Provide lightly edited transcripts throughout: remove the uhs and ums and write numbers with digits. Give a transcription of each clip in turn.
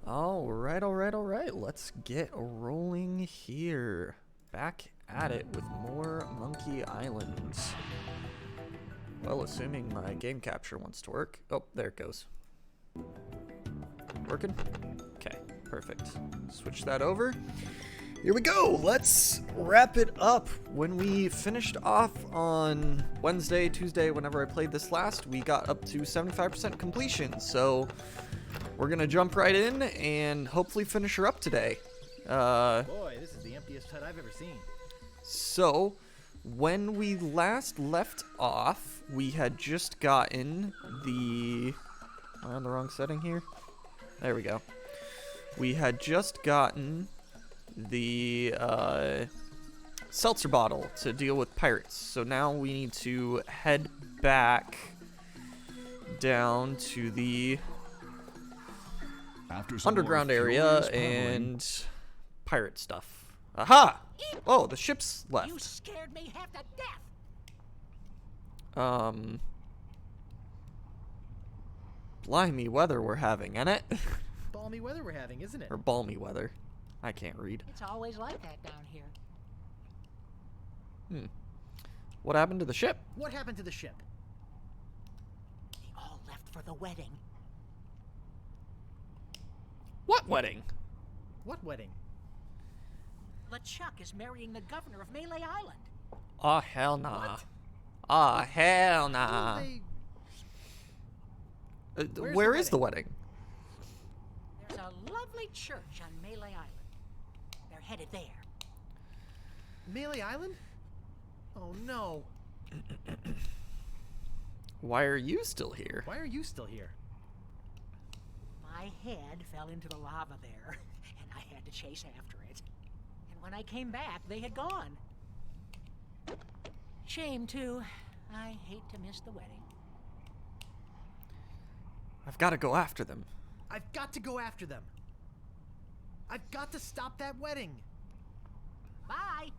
Alright, alright, alright. Let's get rolling here. Back at it with more Monkey Island. Well, assuming my game capture wants to work. Oh, there it goes. Working? Okay, perfect. Switch that over. Here we go. Let's wrap it up. When we finished off on Wednesday, Tuesday, whenever I played this last, we got up to 75% completion. So we're going to jump right in and hopefully finish her up today. Boy, this is the emptiest hut I've ever seen. So when we last left off, we had just gotten the... Am I on the wrong setting here? There we go. We had just gotten the seltzer bottle to deal with pirates. So now we need to head back down to the underground area and pirate stuff. Aha! Oh, the ship's left. You scared me half to death. Blimey weather we're having, ain't it? Balmy weather we're having, isn't it? Or balmy weather. I can't read. It's always like that down here. What happened to the ship? What happened to the ship? They all left for the wedding. What wedding? What wedding? LeChuck is marrying the governor of Melee Island. Oh, hell nah. What? Ah, hell How nah. they- Where's Where the is the wedding? There's a lovely church on Melee Island. They're headed there. Melee Island? Oh no. Why are you still here? Why are you still here? My head fell into the lava there, and I had to chase after it. And when I came back, they had gone. Shame, too. I hate to miss the wedding. I've got to go after them. I've got to go after them. I've got to stop that wedding. Bye!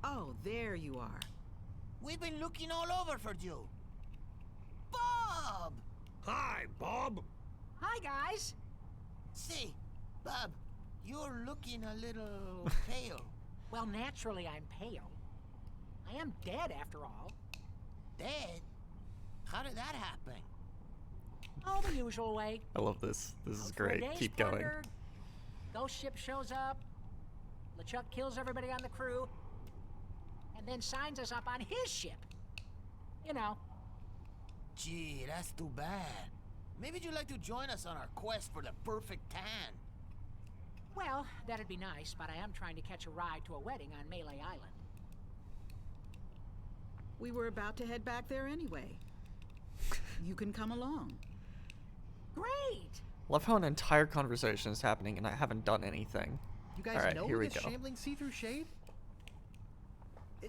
Oh, there you are. We've been looking all over for you. Bob! Hi, Bob. Hi, guys! See, Bob, you're looking a little pale. Well, naturally, I'm pale. I am dead, after all. Dead? How did that happen? Oh, the usual way. I love this. This is Out for a great. day's Keep going. plunder, Ghost ship shows up. LeChuck kills everybody on the crew. And then signs us up on his ship. You know. Gee, that's too bad. Maybe you'd like to join us on our quest for the perfect tan. Well, that'd be nice, but I am trying to catch a ride to a wedding on Melee Island. We were about to head back there anyway. You can come along. Great! Love how an entire conversation is happening and I haven't done anything. You guys Alright, know here we this go. shambling see-through shade?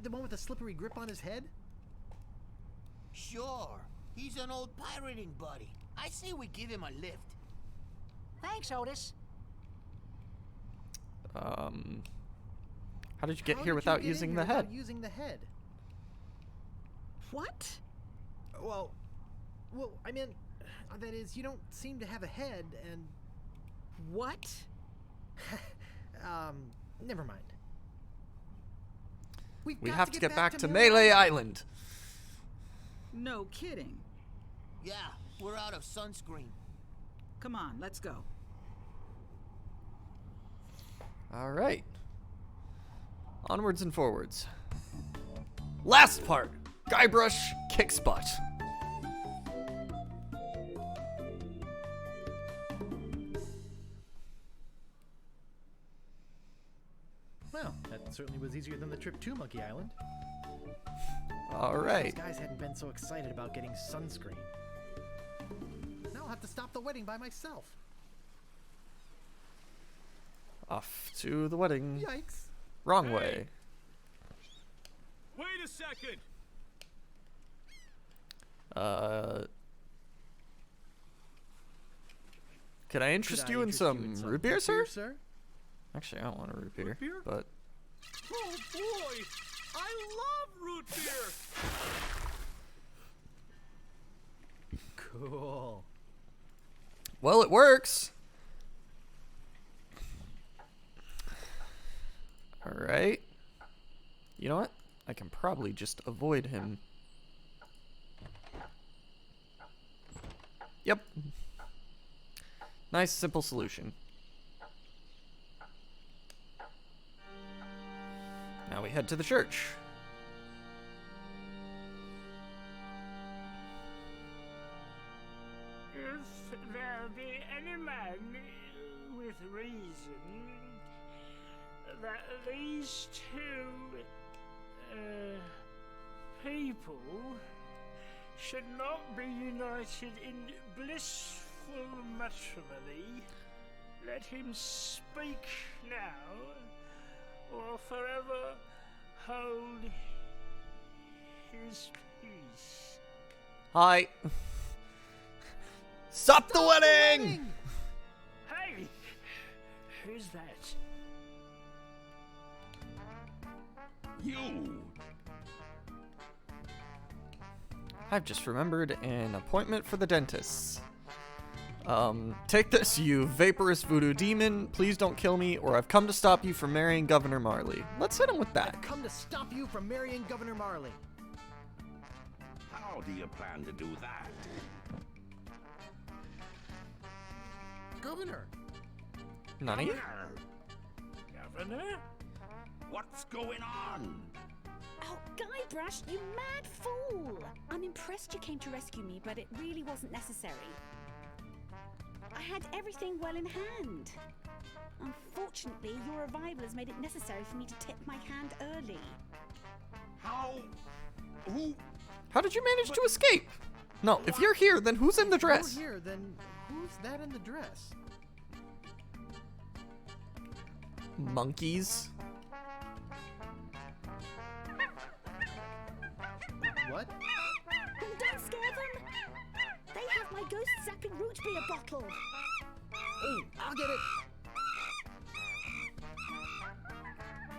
The one with the slippery grip on his head? Sure, he's an old pirating buddy. I say we give him a lift. Thanks, Otis. How did you get How here did you without get in using here the head? without using the head? What? Well, I mean, that is, you don't seem to have a head, and What? never mind. We have to get back to Melee Island. No kidding. Yeah, we're out of sunscreen. Come on, let's go. All right. Onwards and forwards. Last part. Guybrush kicks butt. Well, that certainly was easier than the trip to Monkey Island. All Those right. guys hadn't been so excited about getting sunscreen. Now I'll have to stop the wedding by myself. Off to the wedding. Yikes. Wrong Hey. way. Wait a second. Can I interest Could I you in interest some you in root beer, sir? sir? Actually, I don't want a root beer, Root beer? but Oh boy, I love root beer. Cool. Well, it works. Alright. You know what? I can probably just avoid him. Yep. Nice, simple solution. Now we head to the church. If there be any man with reason that these two people should not be united in blissful matrimony, let him speak now, or forever hold his peace. Hi. Stop the wedding! Hey! Who's that? You! I've just remembered an appointment for the dentist. Take this, you vaporous voodoo demon. Please don't kill me, or I've come to stop you from marrying Governor Marley. Let's hit him with that. Come to stop you from marrying Governor Marley. How do you plan to do that? Governor! Nani? Governor? What's going on? Oh, Guybrush, you mad fool! I'm impressed you came to rescue me, but it really wasn't necessary. I had everything well in hand. Unfortunately, your arrival has made it necessary for me to tip my hand early. How? Who? How did you manage to escape? No, if you're here, then who's in the dress? If you're here, then who's that in the dress? Monkeys? What? Don't scare them! They have my ghost zapping root beer bottle! Oh, I'll get it!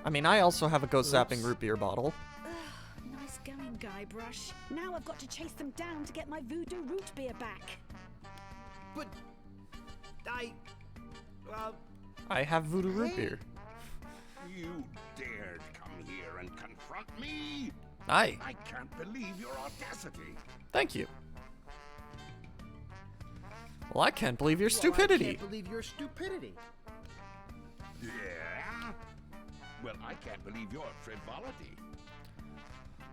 I mean, I also have a ghost zapping Oops. root beer bottle. Nice going, Guybrush. Now I've got to chase them down to get my voodoo root beer back. But... I have voodoo root beer. You dared come here and confront me? Aye. I can't believe your audacity. Thank you. Well, I can't believe your I stupidity. can't believe your stupidity. Yeah? Well, I can't believe your frivolity.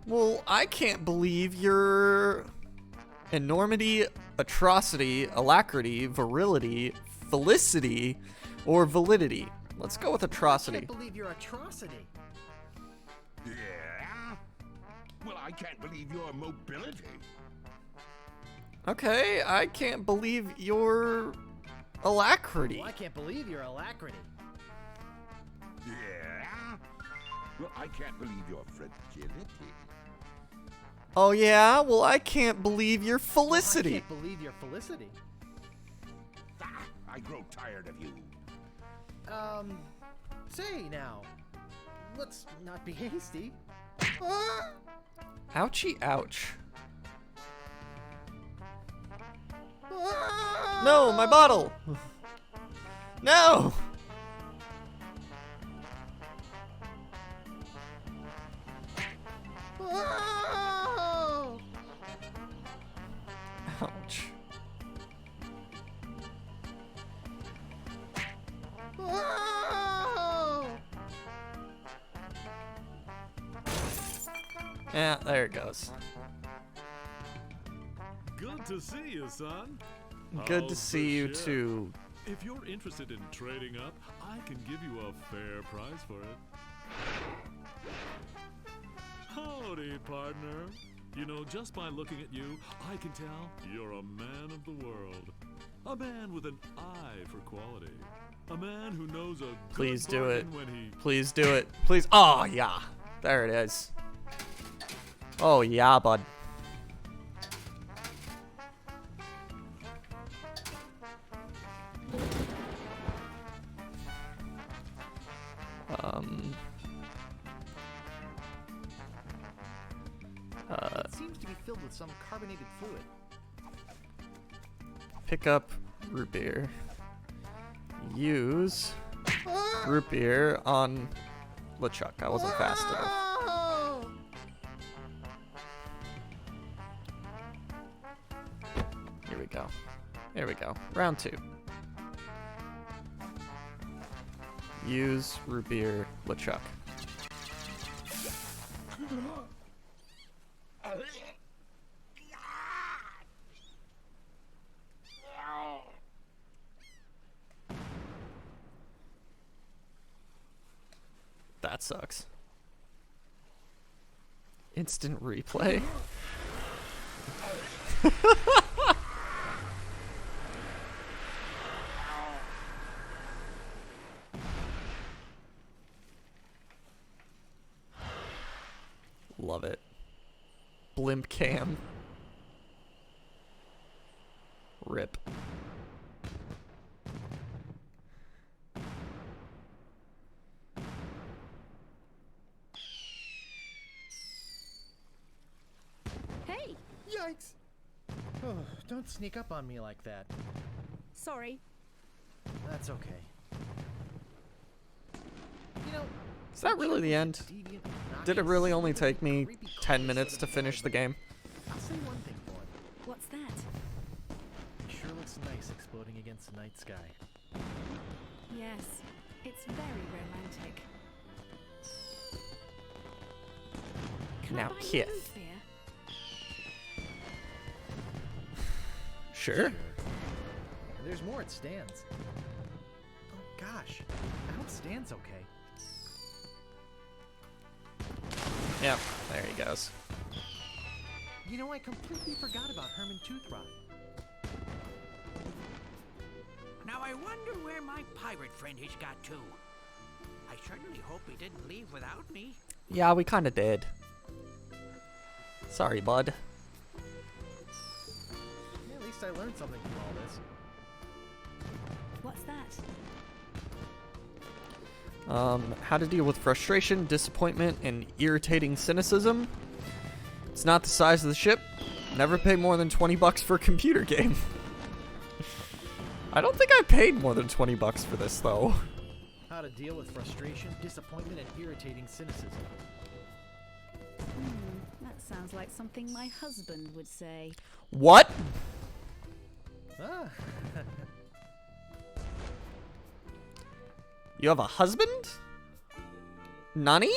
Well, I can't believe your enormity, atrocity, alacrity, virility, felicity, or validity. Let's go with I atrocity. can't believe your atrocity. Yeah? Well, I can't believe your mobility. Okay, I can't believe your alacrity. Well, I can't believe your alacrity. Yeah? Well, I can't believe your fragility. Oh yeah? Well, I can't believe your I felicity. can't believe your felicity. Ah, I grow tired of you. Say now. Let's not be hasty. Ouchie ouch. No, my bottle! No! Ouch. Yeah, there it goes. Good to see you, son. Good to How's see the you ship? too. If you're interested in trading up, I can give you a fair price for it. Howdy, partner. You know, just by looking at you, I can tell you're a man of the world. A man with an eye for quality. A man who knows a Please good do it. bargain when he... Please do it. Please. Oh, yeah. There it is. Oh, yeah, bud. It seems to be filled with some carbonated fluid. Pick up root beer. Use root beer on LeChuck. I wasn't fast enough. Here we go. There we go. Round 2. Use root beer LeChuck. That sucks. Instant replay. Love it. Blimp cam. Rip. Hey! Yikes! Oh, don't sneak up on me like that. Sorry. That's okay. You know, Is that really the end? Did it really only take me 10 minutes to finish the game? I'll say one thing for him. What's that? It sure looks nice exploding against the night sky. Yes, it's very romantic. Can Now, I buy you Kith. root beer? Sure. There's more at Stan's. Oh gosh, I hope Stan's okay. Yep, there he goes. You know, I completely forgot about Herman Toothrot. Now I wonder where my pirate friend has got to. I certainly hope he didn't leave without me. Yeah, we kind of did. Sorry, bud. Yeah, at least I learned something from all this. What's that? How to deal with frustration, disappointment, and irritating cynicism. It's not the size of the ship. Never pay more than 20 bucks for a computer game. I don't think I paid more than 20 bucks for this, though. How to deal with frustration, disappointment, and irritating cynicism. That sounds like something my husband would say. What? Ah, You have a husband? Nani?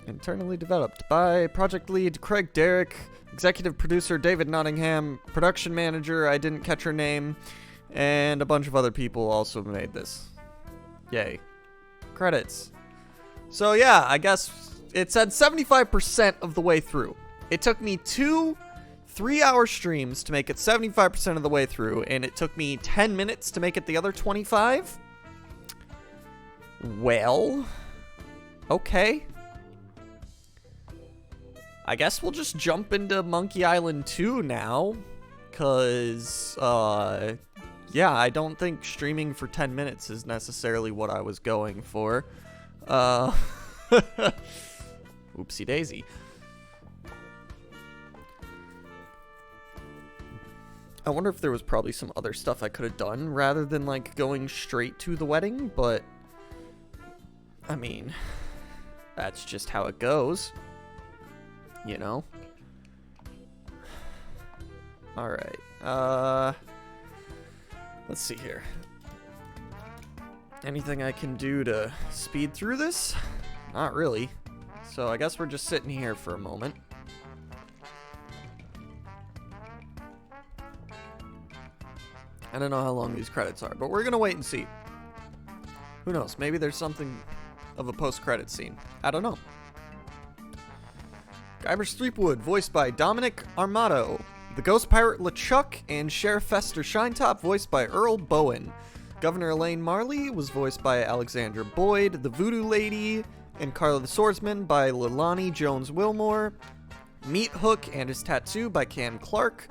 Internally developed by project lead Craig Derrick, executive producer David Nottingham, production manager, I didn't catch her name, and a bunch of other people also made this. Yay. Credits. So yeah, I guess it said 75% of the way through. It took me 2 3-hour streams to make it 75% of the way through, and it took me 10 minutes to make it the other 25? Well, okay. I guess we'll just jump into Monkey Island 2 now, because, yeah, I don't think streaming for 10 minutes is necessarily what I was going for. Oopsie daisy. I wonder if there was probably some other stuff I could have done rather than, like, going straight to the wedding, but, I mean, that's just how it goes, you know? Alright, let's see here. Anything I can do to speed through this? Not really. So I guess we're just sitting here for a moment. I don't know how long these credits are, but we're gonna wait and see. Who knows? Maybe there's something of a post-credit scene. I don't know. Guybrush Threepwood, voiced by Dominic Armato. The Ghost Pirate LeChuck and Sheriff Fester Shinetop, voiced by Earl Bowen. Governor Elaine Marley was voiced by Alexandra Boyd. The Voodoo Lady and Carla the Swordsman by Leilani Jones Wilmore. Meat Hook and His Tattoo by Cam Clark.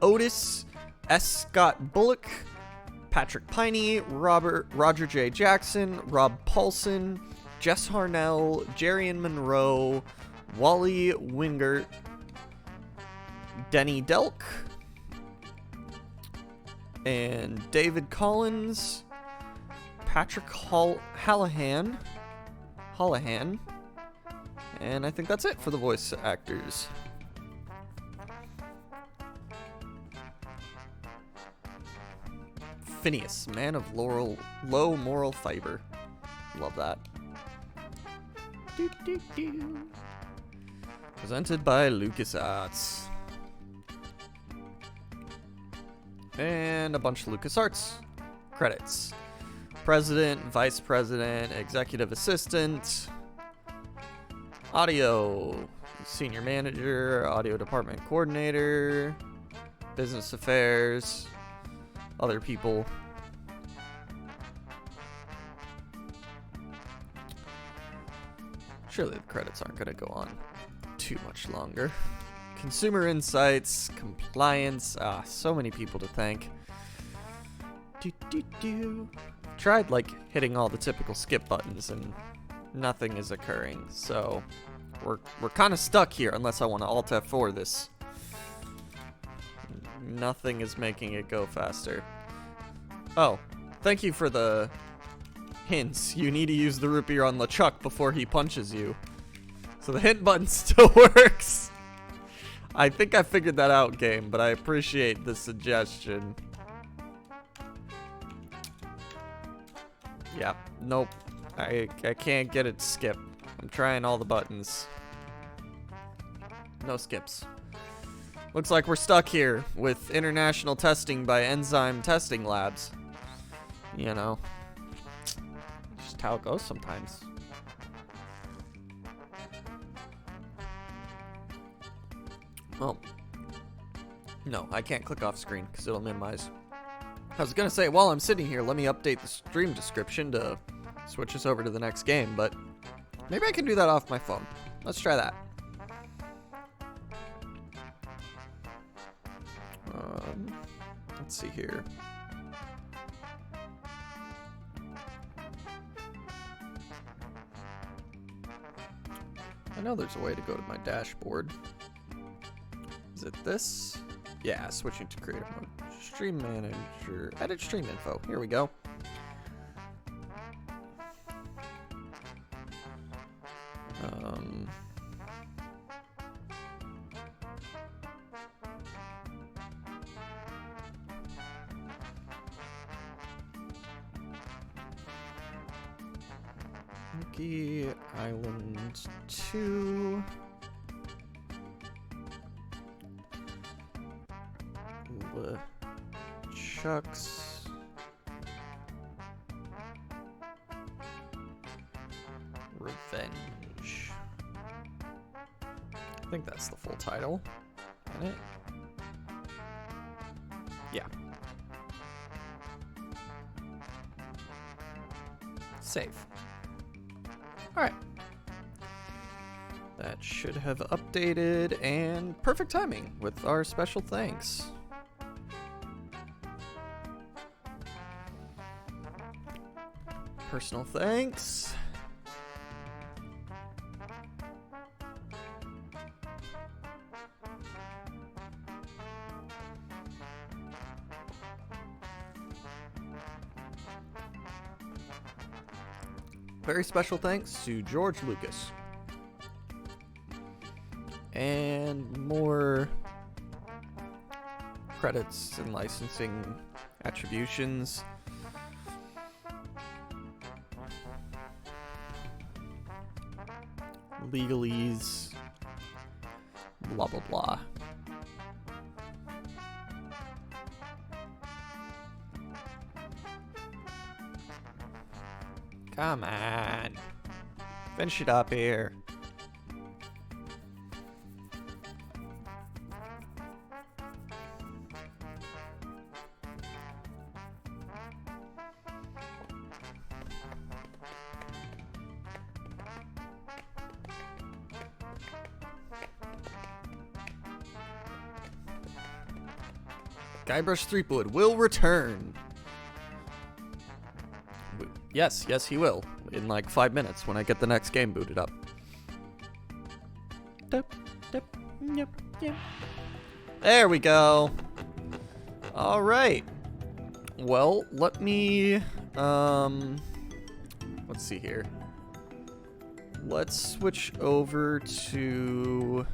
Otis S. Scott Bullock, Patrick Piney, Roger J. Jackson, Rob Paulson, Jess Harnell, Jerian Monroe, Wally Wingert, Denny Delk. And David Collins. Patrick Hallahan. And I think that's it for the voice actors. Phineas, man of low moral fiber. Love that. Presented by LucasArts. And a bunch of LucasArts credits. President, Vice President, Executive Assistant, Audio, Senior Manager, Audio Department Coordinator, Business Affairs, other people. Surely the credits aren't going to go on too much longer. Consumer Insights, Compliance, so many people to thank. Tried like hitting all the typical skip buttons and nothing is occurring, so we're kind of stuck here unless I want to Alt F4 this. Nothing is making it go faster. Oh, thank you for the hints. You need to use the root beer on LeChuck before he punches you. So the hint button still works. I think I figured that out, game, but I appreciate the suggestion. Yeah, nope. I can't get it to skip. I'm trying all the buttons. No skips. Looks like we're stuck here with international testing by Enzyme Testing Labs. You know, just how it goes sometimes. Well, no, I can't click off screen because it'll minimize. I was gonna say, while I'm sitting here, let me update the stream description to switch us over to the next game, but maybe I can do that off my phone. Let's try that. Let's see here. I know there's a way to go to my dashboard. Is it this? Yeah, switching to creative mode. Stream manager, edit stream info. Here we go. Monkey Island 2. LeChuck's Revenge. I think that's the full title. Isn't it? Yeah. Save. Alright. That should have updated, and perfect timing with our special thanks. Personal thanks. Very special thanks to George Lucas. And more credits and licensing attributions. Legalese. Blah, blah, blah. Come on. Finish it up here. Guybrush Threepwood will return. Yes, he will. In like 5 minutes when I get the next game booted up. There we go. All right. Well, let me, let's see here. Let's switch over to,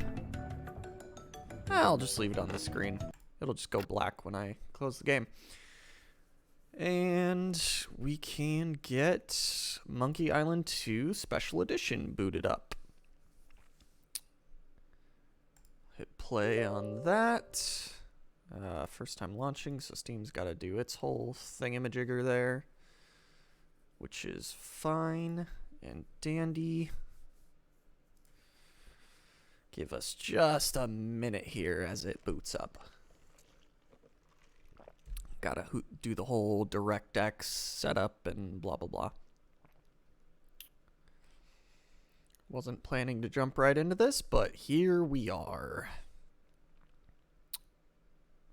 I'll just leave it on the screen. It'll just go black when I close the game. And we can get Monkey Island 2 Special Edition booted up. Hit play on that. First time launching, so Steam's got to do its whole thingamajigger there, which is fine and dandy. Give us just a minute here as it boots up. Gotta do the whole DirectX setup and blah blah blah. Wasn't planning to jump right into this, but here we are.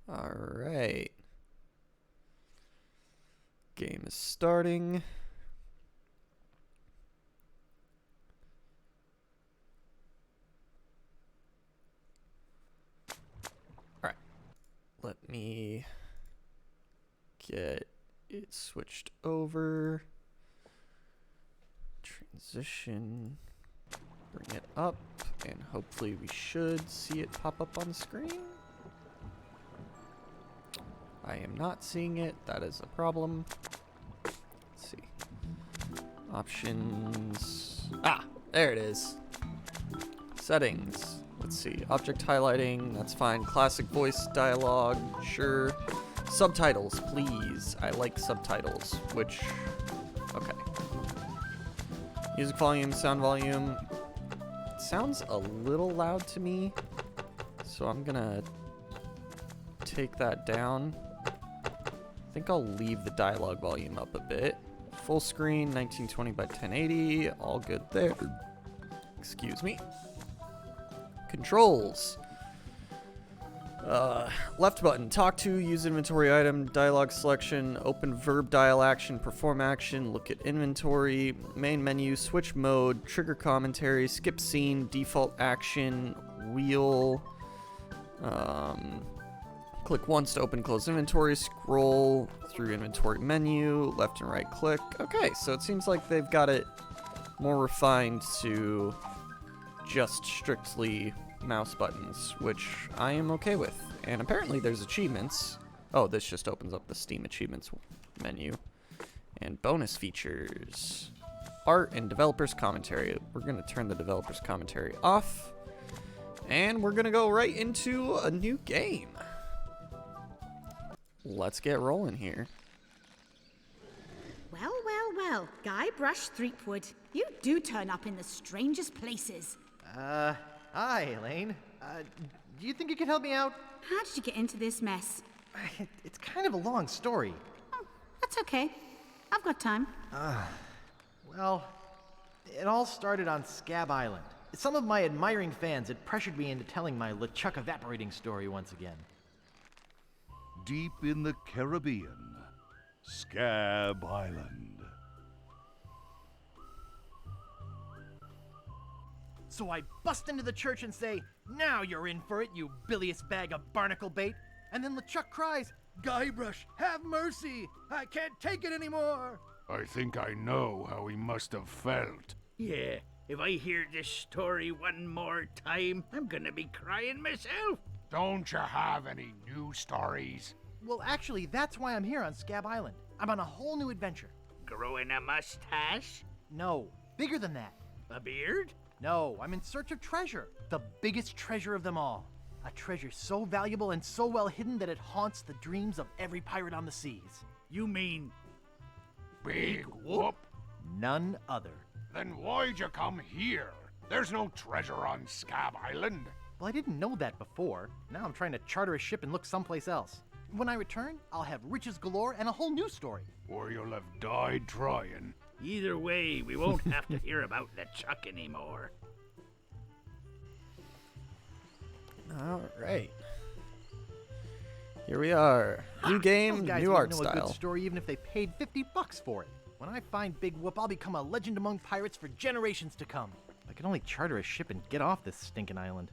Alright. Game is starting. Alright. Let me get it switched over. Transition. Bring it up, and hopefully we should see it pop up on the screen. I am not seeing it. That is a problem. Let's see. Options. Ah, there it is. Settings. Let's see. Object highlighting. That's fine. Classic voice dialogue. Sure. Subtitles, please. I like subtitles, which... Okay. Music volume, sound volume. It sounds a little loud to me, so I'm gonna take that down. I think I'll leave the dialogue volume up a bit. Full screen, 1920 by 1080, all good there. Excuse me. Controls. Left button, talk to, use inventory item, dialogue selection, open verb dial action, perform action, look at inventory, main menu, switch mode, trigger commentary, skip scene, default action, wheel, click once to open close inventory, scroll through inventory menu, left and right click. Okay, so it seems like they've got it more refined to just strictly mouse buttons, which I am okay with. And apparently there's achievements. Oh, this just opens up the Steam achievements menu. And bonus features. Art and developer's commentary. We're going to turn the developer's commentary off. And we're going to go right into a new game. Let's get rolling here. Well, well, well. Guybrush Threepwood. You do turn up in the strangest places. Hi, Elaine. Do you think you could help me out? How did you get into this mess? It's kind of a long story. Oh, that's okay. I've got time. Well, it all started on Scab Island. Some of my admiring fans had pressured me into telling my LeChuck evaporating story once again. Deep in the Caribbean, Scab Island. So I bust into the church and say, "Now you're in for it, you bilious bag of barnacle bait." And then LeChuck cries, "Guybrush, have mercy! I can't take it anymore!" I think I know how he must have felt. Yeah, if I hear this story one more time, I'm gonna be crying myself. Don't you have any new stories? Well, actually, that's why I'm here on Scab Island. I'm on a whole new adventure. Growing a mustache? No, bigger than that. A beard? No, I'm in search of treasure. The biggest treasure of them all. A treasure so valuable and so well hidden that it haunts the dreams of every pirate on the seas. You mean Big whoop? None other. Then why'd you come here? There's no treasure on Scab Island. Well, I didn't know that before. Now I'm trying to charter a ship and look someplace else. When I return, I'll have riches galore and a whole new story. Or you'll have died trying. either way, we won't have to hear about LeChuck anymore. All right. Here we are. New game, Those guys new won't art know style. a good story even if they paid $50 for it. When I find Big Whoop, I'll become a legend among pirates for generations to come. I can only charter a ship and get off this stinking island.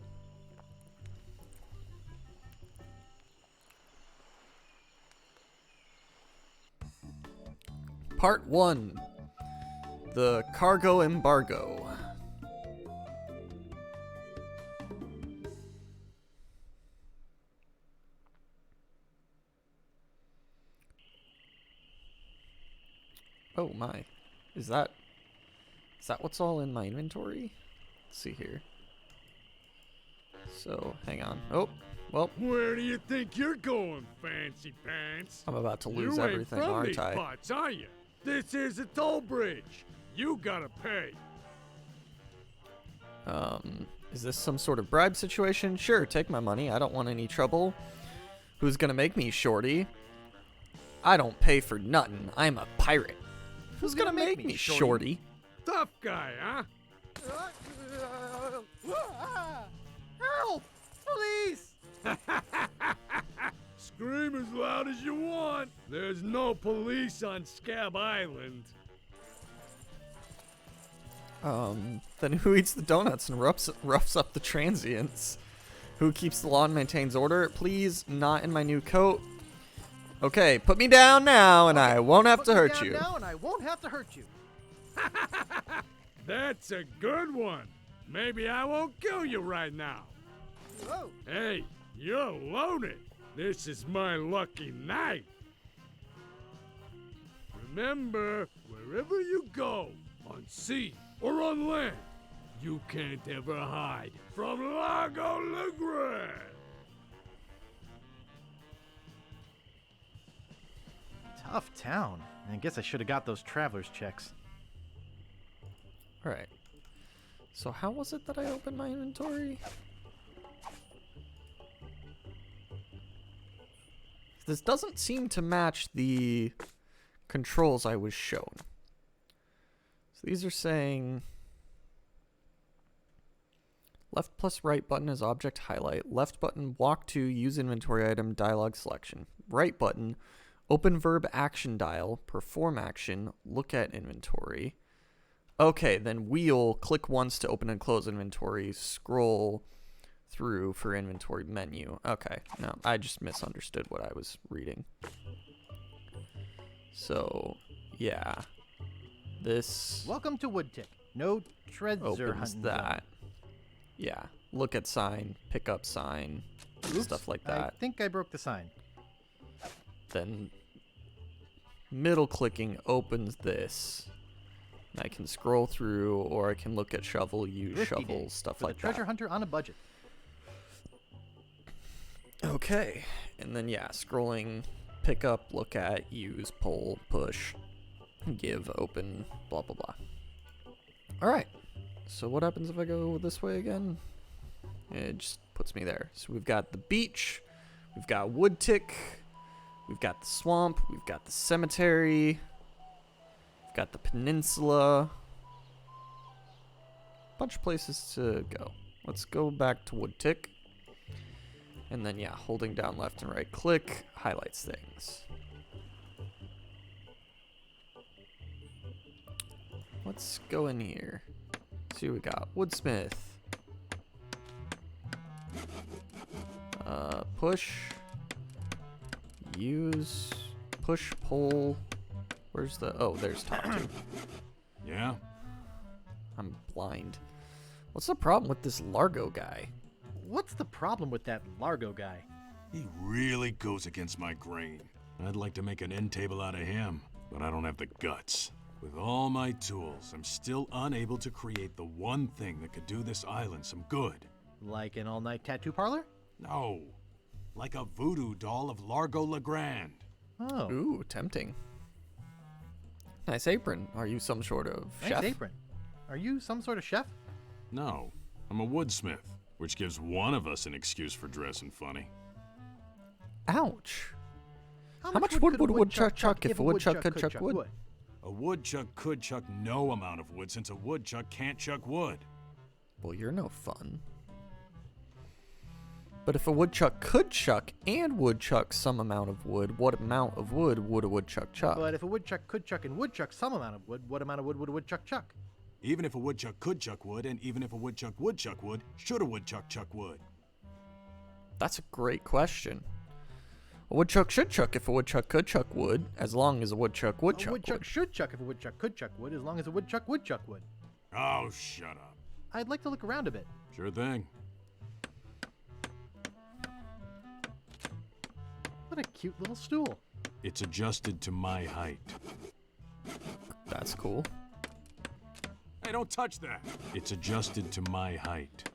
Part 1. The Cargo Embargo. Oh my. Is that what's all in my inventory? Let's see here. So, hang on. Oh, well, Where do you think you're going, fancy pants? I'm about to lose you everything, ain't from aren't these I? parts, are you? This is a toll bridge. You gotta pay. Is this some sort of bribe situation? Sure, take my money. I don't want any trouble. Who's gonna make me, shorty? I don't pay for nothing. I'm a pirate. Who's gonna make me, shorty? Tough guy, huh? Help! Police! Scream as loud as you want. There's no police on Scab Island. Then who eats the donuts and roughs up the transients? Who keeps the law and maintains order? Please, not in my new coat. Okay, put me down now, and I won't have to hurt you. Now and I won't have to hurt you. That's a good one. Maybe I won't kill you right now. Whoa. Hey, you're loaded. This is my lucky night. Remember, wherever you go, on sea or on land, you can't ever hide from Largo Legrand. Tough town. I guess I should have got those traveler's checks. Alright. So how was it that I opened my inventory? This doesn't seem to match the controls I was shown. So these are saying left plus right button is object highlight. Left button walk to use inventory item dialog selection. Right button open verb action dial, perform action, look at inventory. Okay, then wheel, click once to open and close inventory, scroll through for inventory menu. Okay, no, I just misunderstood what I was reading. So, yeah. This Welcome to Woodtick. No treasure opens hunting. that. Yeah, look at sign, pick up sign, Oops, stuff like I that. think I broke the sign. Then middle clicking opens this. And I can scroll through, or I can look at shovel, use Thrifty shovel, Day stuff for like the treasure that. hunter on a budget. Okay, and then yeah, scrolling, pick up, look at, use, pull, push, give, open, blah blah blah. Alright, so what happens if I go this way again? It just puts me there. So we've got the beach, we've got Woodtick, we've got the swamp, we've got the cemetery, we've got the peninsula. Bunch of places to go. Let's go back to Woodtick. And then, yeah, holding down left and right click highlights things. Let's go in here. See what we got. Woodsmith. Push. Use. Push, pull. Where's the... Oh, there's talk to. Yeah? I'm blind. What's the problem with this Largo guy? What's the problem with that Largo guy? He really goes against my grain. I'd like to make an end table out of him, but I don't have the guts. With all my tools, I'm still unable to create the one thing that could do this island some good. Like an all-night tattoo parlor? No. Like a voodoo doll of Largo Legrand. Oh. Ooh, tempting. Nice apron. Are you some sort of Nice chef? apron. Are you some sort of chef? No. I'm a woodsmith, which gives one of us an excuse for dressing funny. Ouch. How much wood would a woodchuck chuck if a woodchuck could chuck wood? A woodchuck could chuck no amount of wood since a woodchuck can't chuck wood. Well, you're no fun. But if a woodchuck could chuck and woodchuck some amount of wood, what amount of wood would a woodchuck chuck? But if a woodchuck could chuck and woodchuck some amount of wood, what amount of wood would a woodchuck chuck? Even if a woodchuck could chuck wood, and even if a woodchuck would chuck wood, should a woodchuck chuck wood? That's a great question. A woodchuck should chuck if a woodchuck could chuck wood, as long as a woodchuck would chuck A woodchuck wood. should chuck if a woodchuck could chuck wood, as long as a woodchuck would chuck wood. Oh, shut up. I'd like to look around a bit. Sure thing. What a cute little stool. It's adjusted to my height. That's cool. Hey, don't touch that. It's adjusted to my height.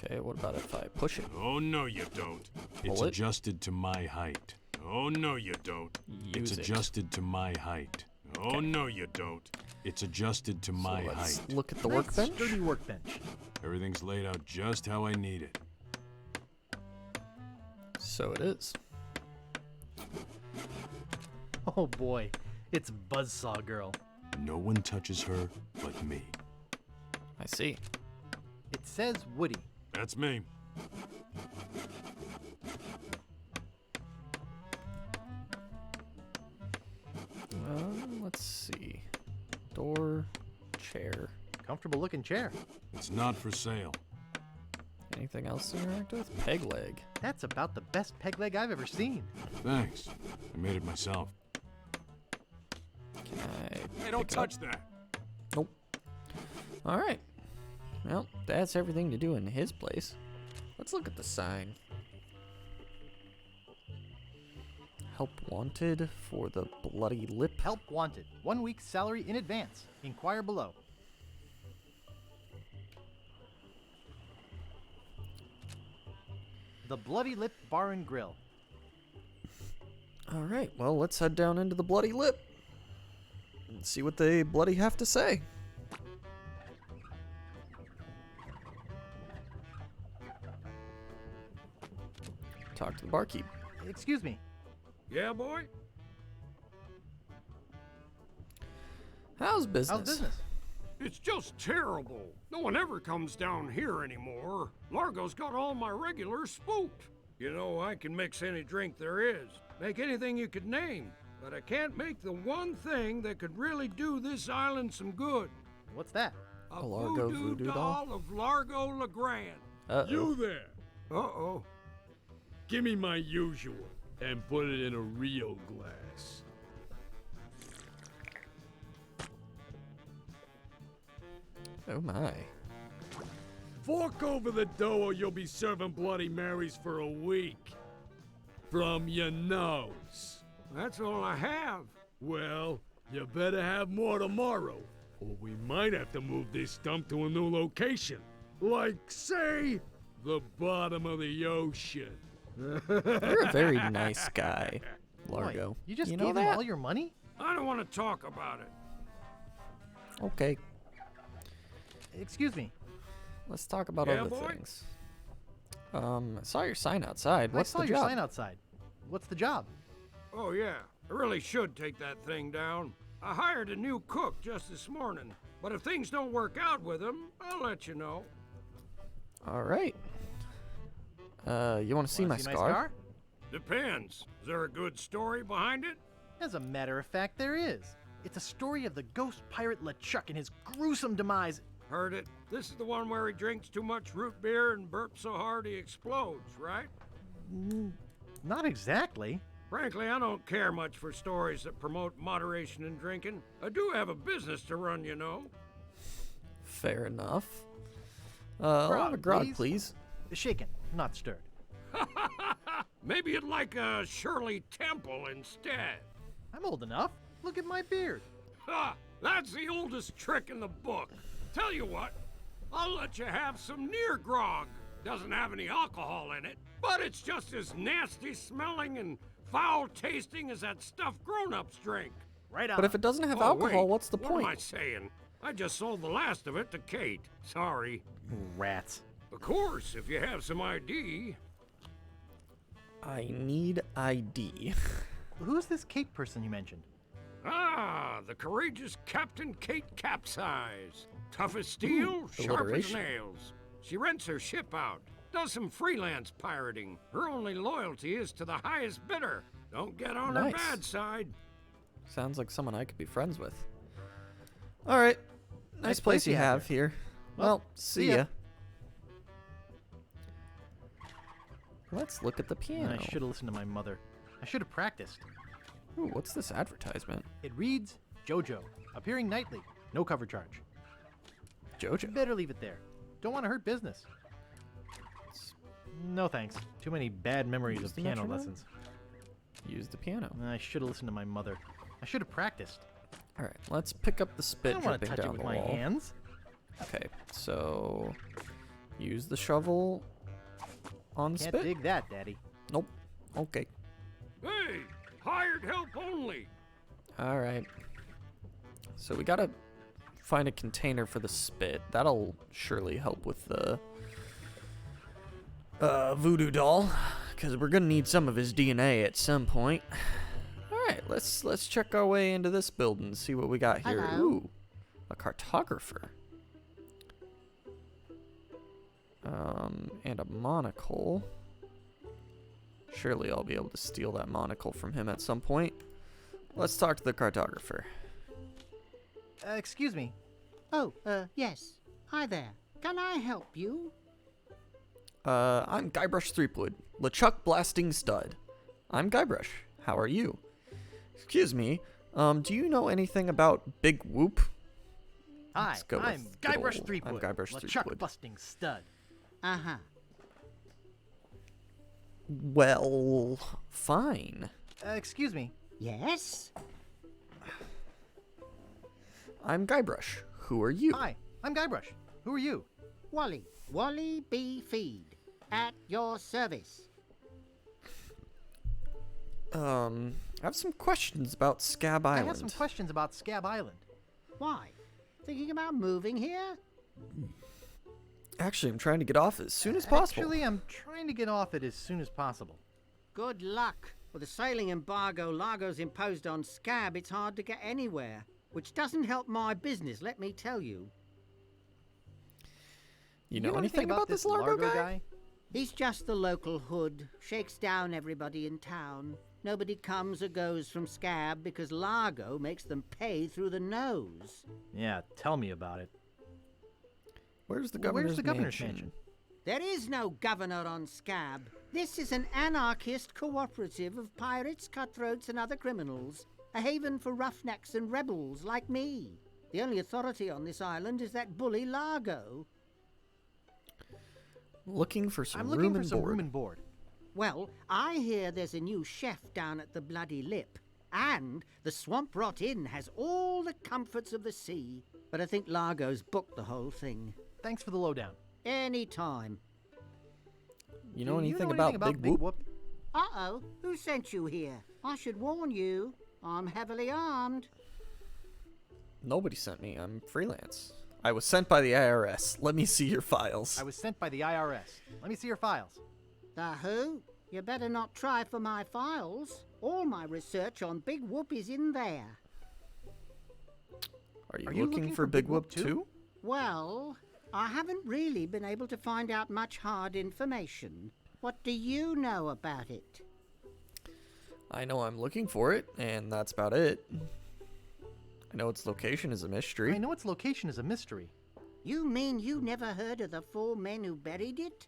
Okay, what about if I push it? Oh, no, you don't. It's Pull it? adjusted to my height. Oh, no, you don't. Use It's it. adjusted to my height. Oh, no, you don't. It's adjusted to my Let's height. look at the Nice workbench. sturdy workbench. Everything's laid out just how I need it. So it is. Oh boy, it's Buzzsaw Girl. No one touches her like me. I see. It says Woody. That's me. Let's see. Door, chair. Comfortable looking chair. It's not for sale. Anything else to interact with? Peg leg. That's about the best peg leg I've ever seen. Thanks. I made it myself. Can I Hey, don't pick it up? touch that. Nope. All right. Well, that's everything to do in his place. Let's look at the sign. Help wanted for the bloody lip. Help wanted. 1 week's salary in advance. Inquire below. The Bloody Lip Bar and Grill. All right. Well, let's head down into the bloody lip and see what they bloody have to say. Talk to the barkeep. Excuse me. Yeah, boy? How's business? How's business? It's just terrible. No one ever comes down here anymore. Largo's got all my regulars spooked. You know, I can mix any drink there is, make anything you could name, but I can't make the one thing that could really do this island some good. What's that? A Largo voodoo doll? of Largo LeGrand. Uh-oh. You there? Uh-oh. Give me my usual and put it in a real glass. Oh my. Fork over the dough or you'll be serving Bloody Marys for a week. From your nose. That's all I have. Well, you better have more tomorrow, or we might have to move this dump to a new location. Like, say, the bottom of the ocean. You're a very nice guy, Largo. Boy, you just know gave him that? all your money? I don't want to talk about it. Okay, Excuse me. let's talk about Yeah, other boy? things. I saw your sign outside. What's I saw the your job? sign outside. What's the job? Oh, yeah. I really should take that thing down. I hired a new cook just this morning. But if things don't work out with him, I'll let you know. All right. You want to see Wanna my see scar? Depends. Is there a good story behind it? As a matter of fact, there is. It's a story of the ghost pirate LeChuck and his gruesome demise. Heard it. This is the one where he drinks too much root beer and burps so hard he explodes, right? Not exactly. Frankly, I don't care much for stories that promote moderation in drinking. I do have a business to run, you know. Fair enough. I'll have a grog, please. Shaken, not stirred. Maybe you'd like a Shirley Temple instead. I'm old enough. Look at my beard. Ha! That's the oldest trick in the book. Tell you what, I'll let you have some near grog. Doesn't have any alcohol in it, but it's just as nasty smelling and foul tasting as that stuff grown-ups drink. Right on. But if it doesn't have Oh, alcohol, wait, what's the What am I point? saying? I just sold the last of it to Kate. Sorry. Rats. Of course, if you have some ID. I need ID. Who's this Kate person you mentioned? Ah, the courageous Captain Kate Capsize. Tough as steel, sharp as alliteration. nails. She rents her ship out, does some freelance pirating. Her only loyalty is to the highest bidder. Don't get on her Nice. bad side. Sounds like someone I could be friends with. All right. Nice place you have here. Well, see ya. Let's look at the piano. I should have listened to my mother. I should have practiced. Ooh, what's this advertisement? It reads, JoJo, appearing nightly, no cover charge. JoJo. Better leave it there. Don't want to hurt business. No thanks. Too many bad memories Use of the piano metronome? lessons. Use the piano. I should have listened to my mother. I should have practiced. All right, let's pick up the I spit don't want to dripping touch it down with the my wall. hands. Okay, so use the shovel on the Can't spit. dig that, Daddy. Nope. Okay. Hey, hired help only. All right. So we gotta find a container for the spit. That'll surely help with the voodoo doll, because we're gonna need some of his DNA at some point. All right, let's check our way into this building and see what we got here. Hello. Ooh, a cartographer. And a monocle. Surely I'll be able to steal that monocle from him at some point. Let's talk to the cartographer. Excuse me. Oh, yes. Hi there. Can I help you? I'm Guybrush Threepwood, LeChuck Blasting Stud. I'm Guybrush. How are you? Excuse me, do you know anything about Big Whoop? Hi, Let's go I'm with good Guybrush ol' Threepwood. I'm Guybrush LeChuck Threepwood. busting stud. Uh-huh. Well, fine. Excuse me. Yes? I'm Guybrush. Who are you? Hi, I'm Guybrush. Who are you? Wally. Wally B. Feed. At your service. I have some questions about Scab I Island. have some questions about Scab Island. Why? Thinking about moving here? Actually, I'm trying to get off as soon as possible. Actually, I'm trying to get off it as soon as possible. Good luck. With the sailing embargo Largo's imposed on Scab, it's hard to get anywhere. Which doesn't help my business, let me tell you. You know anything about this Largo guy? He's just the local hood. Shakes down everybody in town. Nobody comes or goes from Scab because Largo makes them pay through the nose. Yeah, tell me about it. Where's the Where's governor's, mansion? There is no governor on Scab. This is an anarchist cooperative of pirates, cutthroats, and other criminals. A haven for roughnecks and rebels like me. The only authority on this island is that bully Largo. Looking for some I'm room looking for and some board. room and board. Well, I hear there's a new chef down at the Bloody Lip. And the Swamp Rot Inn has all the comforts of the sea. But I think Largo's booked the whole thing. Thanks for the lowdown. Anytime. You know Do anything you know about, anything about Big Whoop? Uh-oh, who sent you here? I should warn you, I'm heavily armed. Nobody sent me. I'm freelance. I was sent by the IRS. Let me see your files. I was sent by the IRS. Let me see your files. The who? You better not try for my files. All my research on Big Whoop is in there. Are you looking for Big Whoop too? Well, I haven't really been able to find out much hard information. What do you know about it? I know I'm looking for it, and that's about it. I know its location is a mystery. I know its location is a mystery. You mean you never heard of the 4 men who buried it?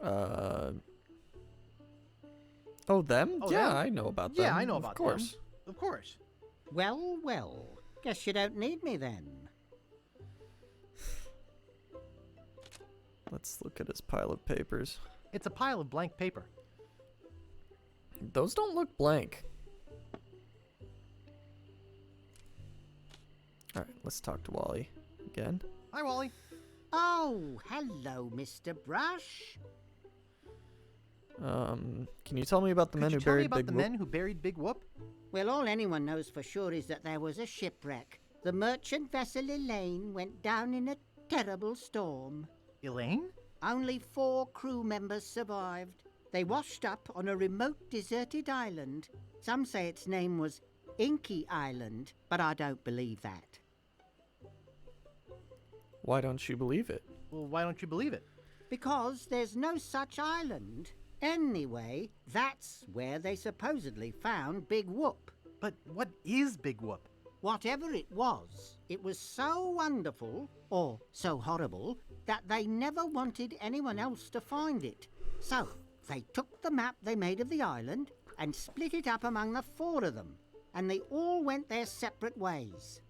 Oh, them? Oh, yeah, them? I know about them. Yeah, I know about Of course. them. Of course. Well, well. Guess you don't need me then. Let's look at his pile of papers. It's a pile of blank paper. Those don't look blank. Alright, let's talk to Wally again. Hi, Wally. Oh, hello, Mr. Brush. Can you tell me about the men Could you who tell me buried about Big the Whoop? men who buried Big Whoop? Well, all anyone knows for sure is that there was a shipwreck. The merchant vessel Elaine went down in a terrible storm. Elaine? Only 4 crew members survived. They washed up on a remote deserted island. Some say its name was Inky Island, but I don't believe that. Why don't you believe it? Well, why don't you believe it? Because there's no such island. Anyway, that's where they supposedly found Big Whoop. But what is Big Whoop? Whatever it was so wonderful, or so horrible, that they never wanted anyone else to find it. So, They took the map they made of the island and split it up among the 4 of them, and they all went their separate ways.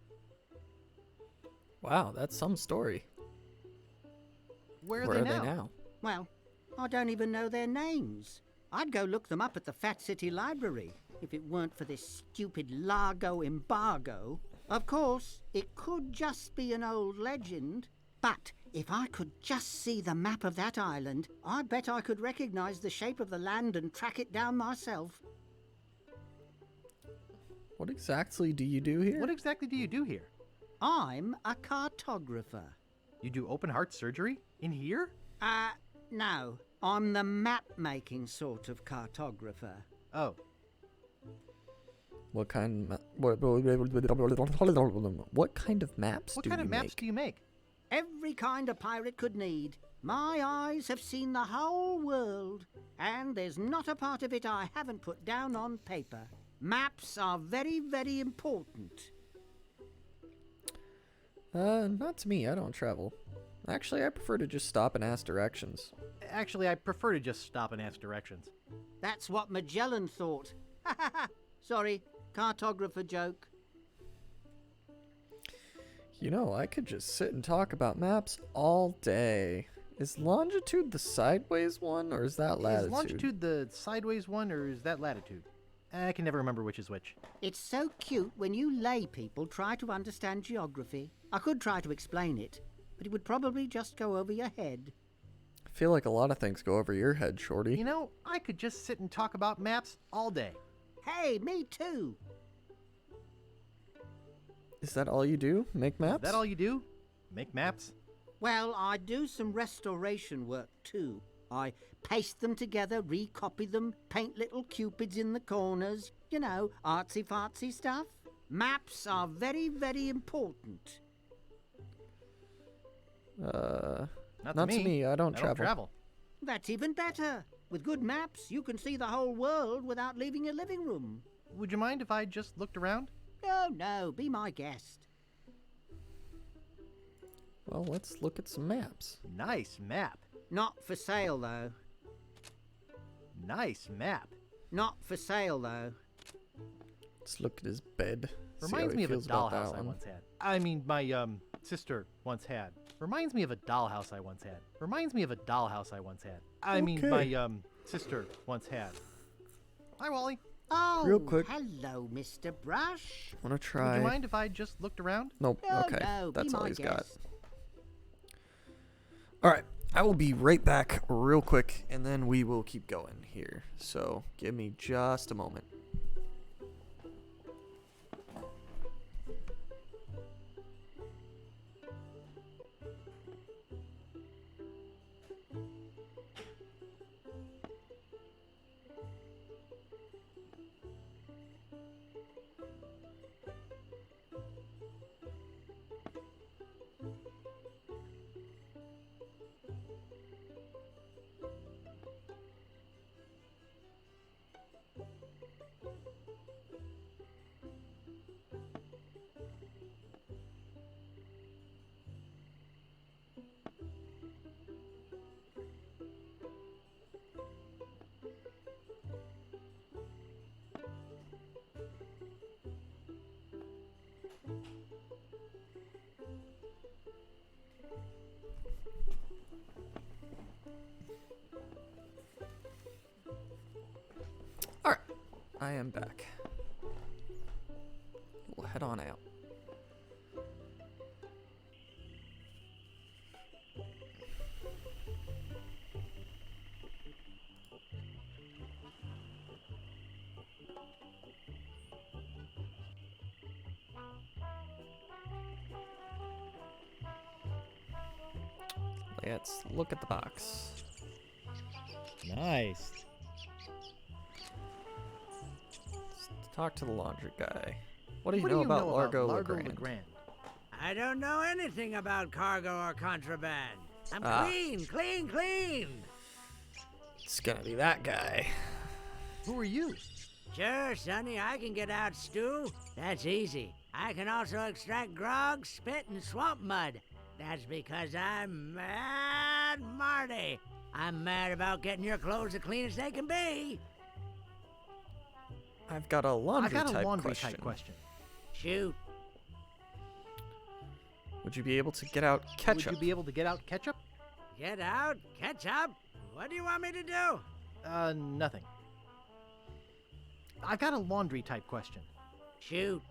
Wow, that's some story. Where Where are they are now? they now? Well, I don't even know their names. I'd go look them up at the Fat City Library if it weren't for this stupid Largo embargo. Of course, it could just be an old legend, but if I could just see the map of that island, I bet I could recognize the shape of the land and track it down myself. What exactly do you do here? What exactly do you do here? I'm a cartographer. You do open heart surgery? In here? No. I'm the map-making sort of cartographer. Oh. What kind of maps What do kind you of maps make? do you make? Every kind a pirate could need. My eyes have seen the whole world, and there's not a part of it I haven't put down on paper. Maps are very, very important. Not to me. I don't travel. Actually, I prefer to just stop and ask directions. Actually, I prefer to just stop and ask directions. That's what Magellan thought. Sorry, cartographer joke. You know, I could just sit and talk about maps all day. Is longitude the sideways one, or is that latitude? Is longitude the sideways one, or is that latitude? I can never remember which is which. It's so cute when you lay people try to understand geography. I could try to explain it, but it would probably just go over your head. I feel like a lot of things go over your head, Shorty. You know, I could just sit and talk about maps all day. Hey, me too. Is that all you do? Make maps? Is that all you do? Make maps? Well, I do some restoration work too. I paste them together, recopy them, paint little cupids in the corners. You know, artsy-fartsy stuff. Maps are very, very important. Not to me. I don't travel. That's even better. With good maps, you can see the whole world without leaving your living room. Would you mind if I just looked around? No, be my guest. Well, let's look at some maps. Nice map. Not for sale, though. Nice map. Not for sale, though. Let's look at his bed. Reminds me of a dollhouse I once had. I mean, my, sister once had. Reminds me of a dollhouse I once had. Reminds me of a dollhouse I once had. I mean, my, sister once had. Hi, Wally. Oh, Real quick. Hello, Mr. Brush. Want to try? Would you mind if I just looked around? Nope. No, Okay, no, that's be all my he's got. guest. All right, I will be right back real quick, and then we will keep going here. So give me just a moment. All right, I am back. We'll head on out. Let's look at the box. Nice. Let's talk to the laundry guy. What do you know about Largo Legrand? I don't know anything about cargo or contraband. I'm clean. It's gonna be that guy. Who are you? Sure, Sonny, I can get out stew. That's easy. I can also extract grog, spit, and swamp mud. That's because I'm Mad Marty. I'm mad about getting your clothes as clean as they can be. I've got a laundry type type question. Shoot. Would you be able to get out ketchup? Would you be able to get out ketchup? Get out? Ketchup? What do you want me to do? Nothing. I got a laundry type question. Shoot.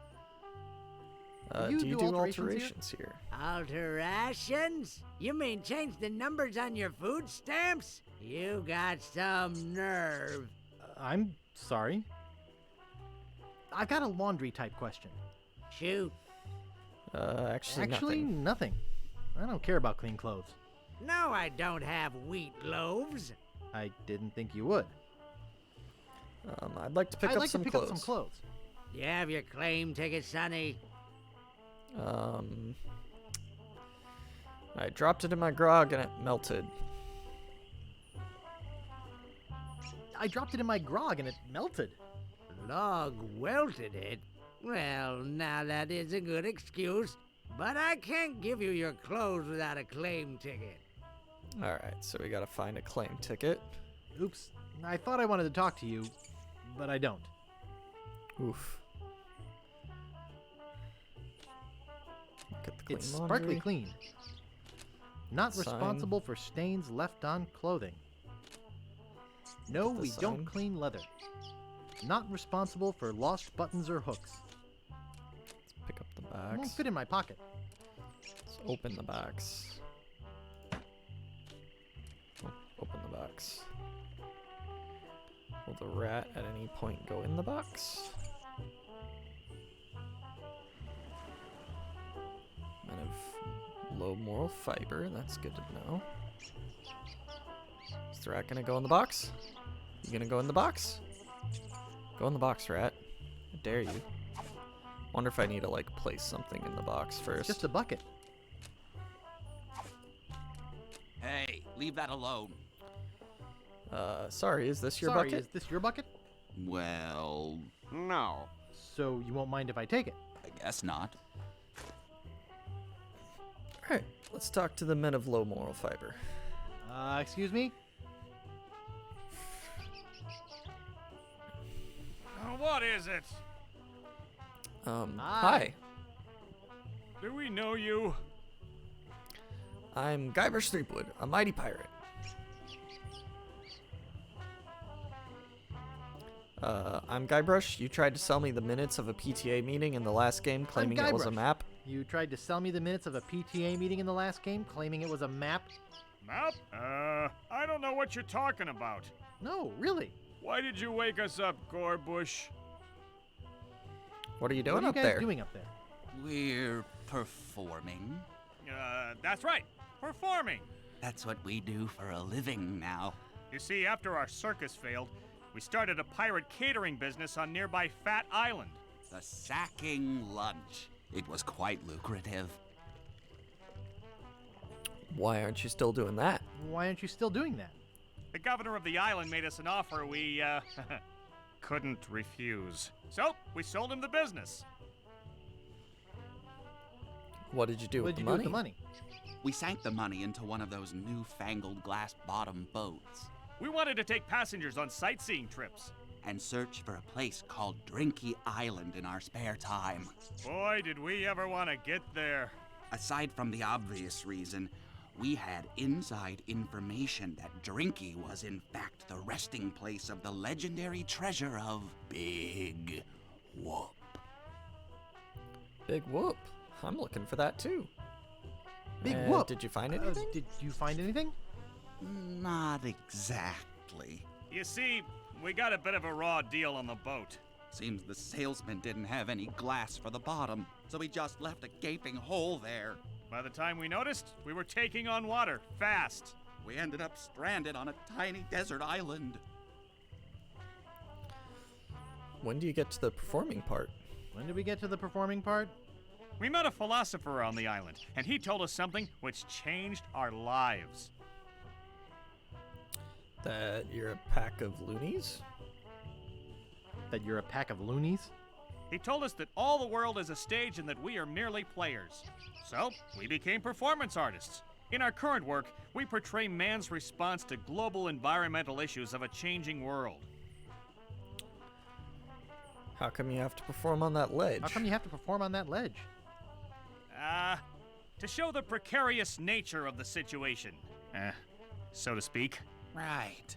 Do you do alterations here? Alterations? You mean change the numbers on your food stamps? You got some nerve. I'm sorry. I got a laundry type question. Shoot. Actually nothing. I don't care about clean clothes. No, I don't have wheat loaves. I didn't think you would. I'd like to pick up some clothes. You have your claim ticket, Sonny? I dropped it in my grog and it melted. I dropped it in my grog and it melted. Log welted it? Well, now that is a good excuse, but I can't give you your clothes without a claim ticket. Alright, so we gotta find a claim ticket. Oops, I thought I wanted to talk to you, but I don't. Oof. Look at the clean It's laundry. sparkly clean. Not Sign. responsible for stains left on clothing. No, the we sign. don't clean leather. Not responsible for lost buttons or hooks. Let's pick up the Won't bags. fit in my pocket. Let's open the box. Open the box. Will the rat at any point go in the box? Men of low moral fiber, that's good to know. Is the rat gonna go in the box? You gonna go in the box? Go in the box, rat. I dare you. Wonder if I need to like place something in the box first. Just a bucket. Hey, leave that alone. Sorry, is this your Sorry, bucket? is this your bucket? Well, No. So you won't mind if I take it? I guess not. Alright, let's talk to the men of low moral fiber. Excuse me? What is it? Hi. Do we know you? I'm Guybrush Threepwood, a mighty pirate. I'm Guybrush. You tried to sell me the minutes of a PTA meeting in the last game, claiming it was a Guybrush. map. You tried to sell me the minutes of a PTA meeting in the last game, claiming it was a map? Map? I don't know what you're talking about. No, really. Why did you wake us up, Gorbush? What are you doing What are up you guys there? doing up there? We're performing. That's right. Performing. That's what we do for a living now. You see, after our circus failed, we started a pirate catering business on nearby Fat Island. The sacking lunch. It was quite lucrative. Why aren't you still doing that? Why aren't you still doing that? The governor of the island made us an offer we, couldn't refuse. So, we sold him the business. What did you do What with did the you money? do with the money? We sank the money into one of those newfangled glass-bottom boats We wanted to take passengers on sightseeing trips. and search for a place called Drinky Island in our spare time. Boy, did we ever want to get there. Aside from the obvious reason, we had inside information that Drinky was in fact the resting place of the legendary treasure of Big Whoop. Big Whoop. I'm looking for that too. Big And whoop. Did you find anything? Did you find anything? Not exactly. You see, we got a bit of a raw deal on the boat. Seems the salesman didn't have any glass for the bottom, so he just left a gaping hole there. By the time we noticed, we were taking on water, fast. We ended up stranded on a tiny desert island. When do you get to the performing part? When did we get to the performing part? We met a philosopher on the island, and he told us something which changed our lives. That you're a pack of loonies? That you're a pack of loonies? He told us that all the world is a stage and that we are merely players. So, we became performance artists. In our current work, we portray man's response to global environmental issues of a changing world. How come you have to perform on that ledge? How come you have to perform on that ledge? To show the precarious nature of the situation, so to speak. Right.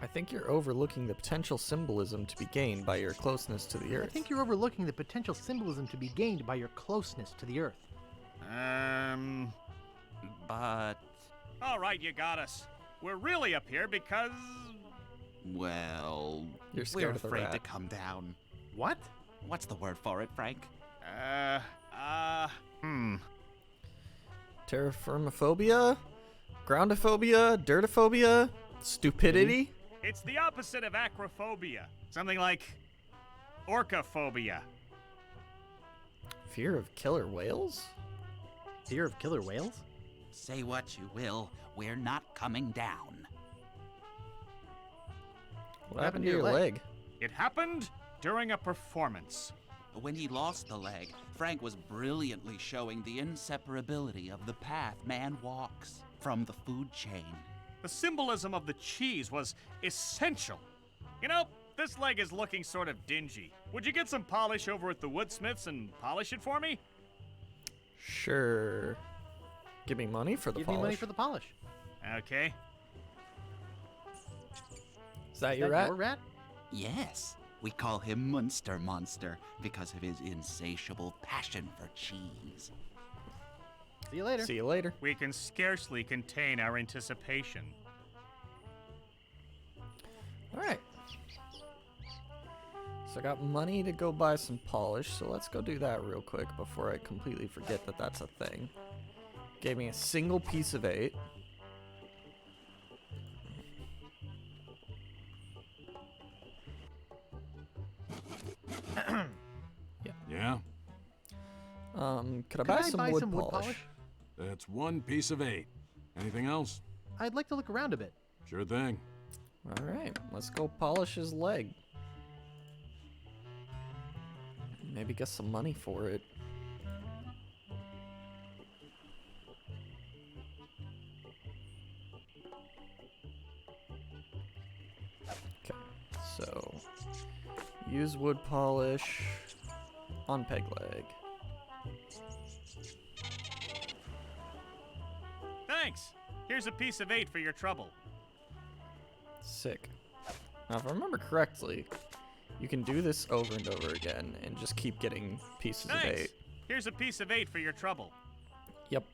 I think you're overlooking the potential symbolism to be gained by your closeness to the I Earth. think you're overlooking the potential symbolism to be gained by your closeness to the Earth. But... All right, you got us. We're really up here because... Well... You're scared we're of the afraid rat. to come down. What? What's the word for it, Frank? Terraformophobia? Groundophobia? Dirtophobia? Stupidity? It's the opposite of acrophobia. Something like orcaphobia. Fear of killer whales? Fear of killer whales? Say what you will, we're not coming down. What happened to your leg? It happened during a performance. When he lost the leg, Frank was brilliantly showing the inseparability of the path man walks from the food chain. The symbolism of the cheese was essential. You know, this leg is looking sort of dingy. Would you get some polish over at the Woodsmiths and polish it for me? Sure. Give me money for the Give polish. me money for the polish. Okay. Is that your rat? Your rat? Yes, we call him Munster Monster because of his insatiable passion for cheese. See you later. See you later. We can scarcely contain our anticipation. All right. So I got money to go buy some polish, so let's go do that real quick before I completely forget that that's a thing. Gave me a single piece of 8. Yeah? Could I buy some wood wood polish? That's 1 piece of 8. Anything else? I'd like to look around a bit. Sure thing. All right, let's go polish his leg. Maybe get some money for it. Okay, so use wood polish on peg leg. Thanks. Here's a piece of 8 for your trouble. Sick. Now, if I remember correctly, you can do this over and over again and just keep getting pieces of Thanks. 8. Here's a piece of 8 for your trouble. Yep.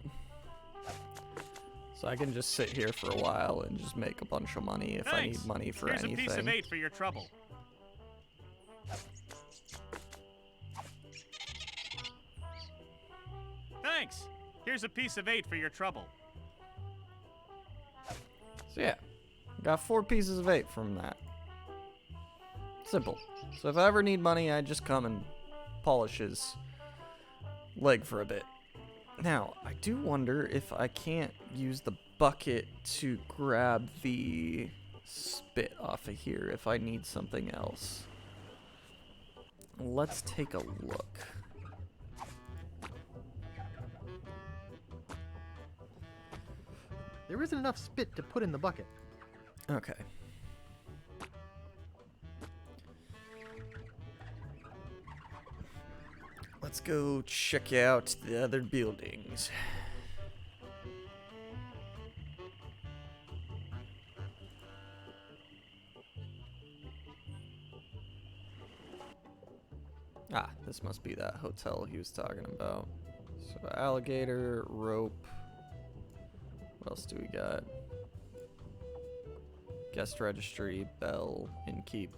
So I can just sit here for a while and just make a bunch of money if I Thanks. need money for Here's anything. a piece of 8 for your trouble. Thanks. Here's a piece of 8 for your trouble. So yeah, got 4 pieces of 8 from that. Simple. So if I ever need money, I just come and polish his leg for a bit. Now, I do wonder if I can't use the bucket to grab the spit off of here if I need something else. Let's take a look. There isn't enough spit to put in the bucket. Okay. Let's go check out the other buildings. Ah, this must be that hotel he was talking about. So alligator, rope. What else do we got? Guest registry, bell, innkeep.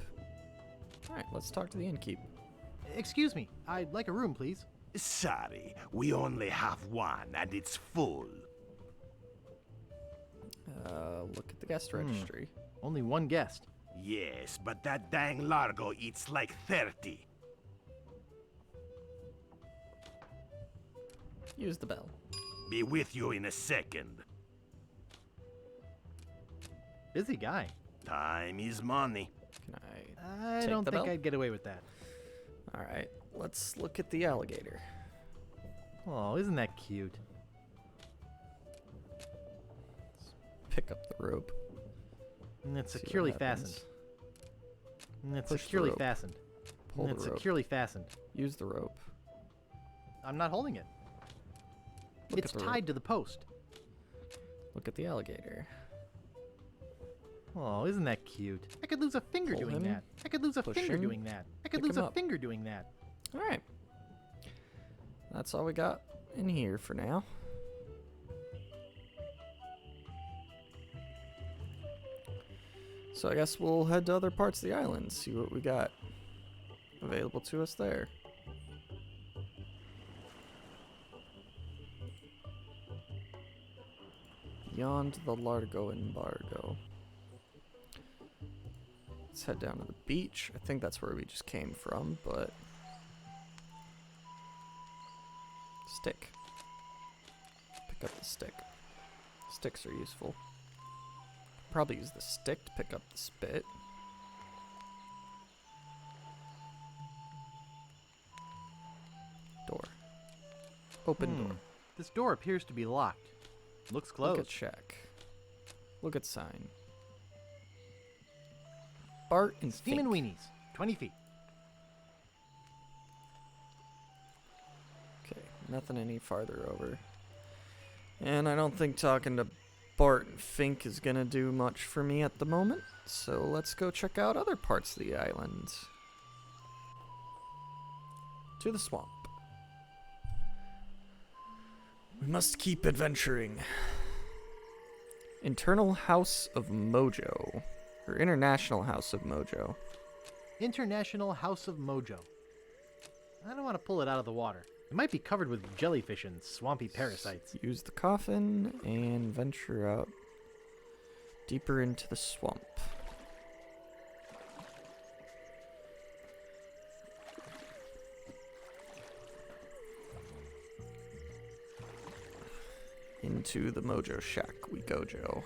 Alright, let's talk to the innkeep. Excuse me, I'd like a room, please. Sorry, we only have one and it's full. Look at the guest registry. Only one guest. Yes, but that dang Largo eats like 30. Use the bell. Be with you in a second. Busy guy. Time is money. Can I take don't the think bell? I'd get away with that. Alright, let's look at the alligator. Oh, isn't that cute? Pick up the rope. And it's See what securely happens. fastened. And it's Push the securely rope. fastened. Pull And the it's rope. securely fastened. Use the rope. I'm not holding it. Look It's at the tied rope. to the post. Look at the alligator. Oh, isn't that cute? I could lose a finger Pull doing him, that. I could lose a push finger him, doing that. I could pick lose him a up. finger doing that. All right. That's all we got in here for now. So I guess we'll head to other parts of the island, see what we got available to us there. Beyond the Largo embargo. Let's head down to the beach. I think that's where we just came from, but... Stick. Pick up the stick. Sticks are useful. Probably use the stick to pick up the spit. Door. Open door. This door appears to be locked. Looks closed. Look at check. Look at sign. Bart and Steam and Fink. Weenies. 20 feet. Okay, nothing any farther over. And I don't think talking to Bart and Fink is gonna do much for me at the moment. So let's go check out other parts of the island. To the swamp. We must keep adventuring. Internal House of Mojo. Or International House of Mojo. International House of Mojo. I don't want to pull it out of the water. It might be covered with jellyfish and swampy parasites. Use the coffin and venture out deeper into the swamp. Into the Mojo Shack we go, Joe.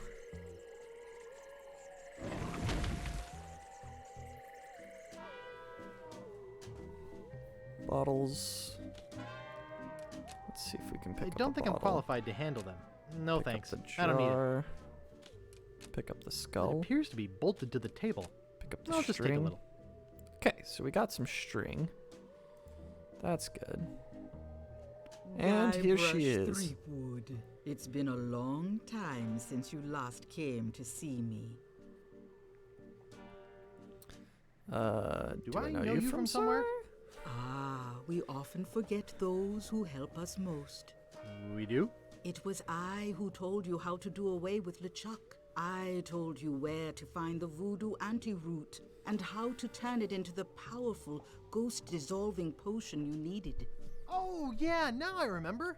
Bottles. Let's see if we can pick I up don't a think I'm bottle. qualified to handle them. No Pick up thanks. the I don't need it. jar. Pick up the It skull. appears to be bolted to the table. Pick up the I'll just take a string. little. Okay, so we got some string. That's good. And here she is. Threepwood. It's been a long time since you last came to see me. Do I know you from somewhere? Ah, we often forget those who help us most. We do? It was I who told you how to do away with LeChuck. I told you where to find the voodoo antiroot and how to turn it into the powerful, ghost-dissolving potion you needed. Oh, yeah, now I remember.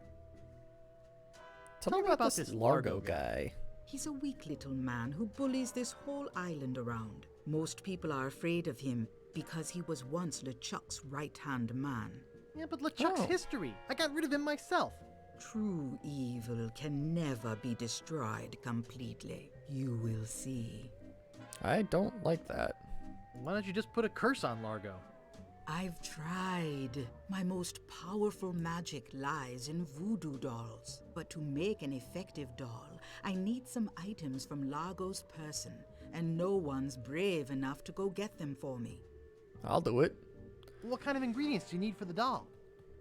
Tell me about this Largo guy. He's a weak little man who bullies this whole island around. Most people are afraid of him because he was once LeChuck's right-hand man. Yeah, but LeChuck's Oh. history. I got rid of him myself. True evil can never be destroyed completely. You will see. I don't like that. Why don't you just put a curse on Largo? I've tried. My most powerful magic lies in voodoo dolls. But to make an effective doll, I need some items from Largo's person, and no one's brave enough to go get them for me. I'll do it. What kind of ingredients do you need for the doll?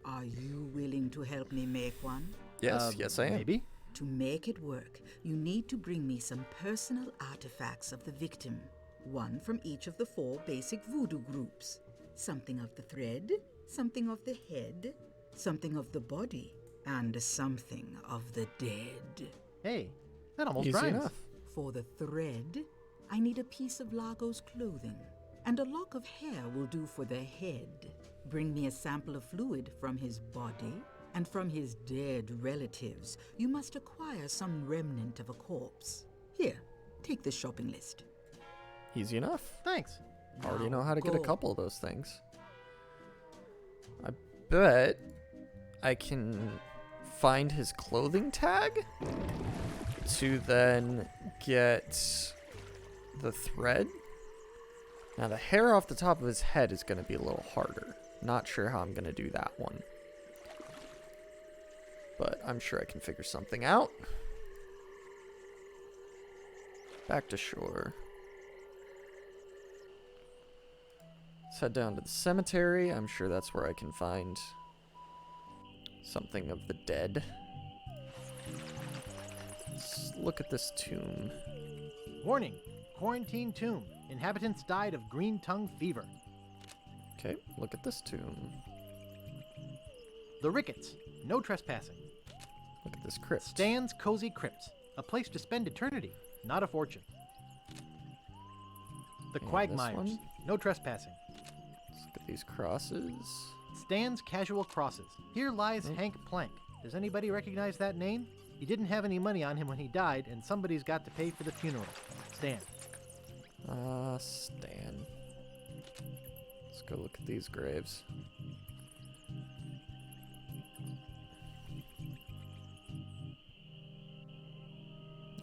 Are you willing to help me make one? Yes, yes I am. Maybe. To make it work, you need to bring me some personal artifacts of the victim. One from each of the 4 basic voodoo groups. Something of the thread, something of the head, something of the body, and something of the dead. Hey, that almost Easy rhymes. enough. For the thread, I need a piece of Largo's clothing, and a lock of hair will do for the head. Bring me a sample of fluid from his body, and from his dead relatives, you must acquire some remnant of a corpse. Here, take the shopping list. Easy enough. Thanks. Already Now know how to get a go. couple of those things. I bet I can find his clothing tag to then get the thread. Now the hair off the top of his head is going to be a little harder. Not sure how I'm going to do that one. But I'm sure I can figure something out. Back to shore. Let's head down to the cemetery. I'm sure that's where I can find something of the dead. Let's look at this tomb. Warning. Quarantine tomb. Inhabitants died of green tongue fever. Okay, look at this tomb. The Ricketts. No trespassing. Look at this crypt. Stan's Cozy Crypt. A place to spend eternity, not a fortune. The Quagmires. No trespassing. Let's look at these crosses. Stan's Casual Crosses. Here lies Hank Plank. Does anybody recognize that name? He didn't have any money on him when he died, and somebody's got to pay for the funeral. Stan. Stan. Let's go look at these graves.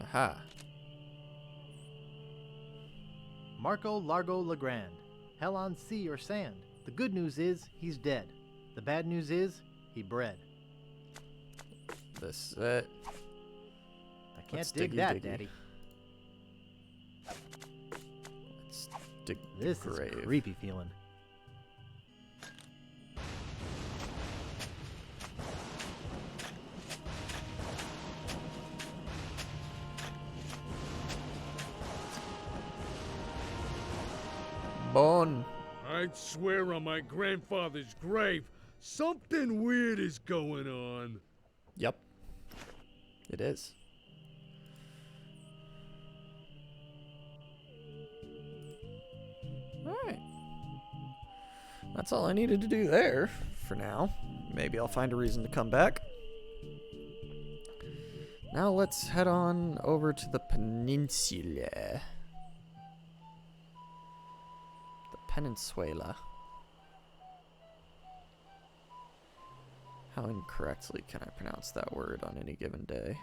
Aha. Marco Largo Legrand. Hell on sea or sand. The good news is he's dead. The bad news is he bred. This is it. I can't dig that, Daddy. Let's dig this the grave. Is creepy feeling. Bone. I'd swear on my grandfather's grave, something weird is going on. Yep. It is. Alright. That's all I needed to do there for now. Maybe I'll find a reason to come back. Now let's head on over to the peninsula. Peninsula. How incorrectly can I pronounce that word on any given day?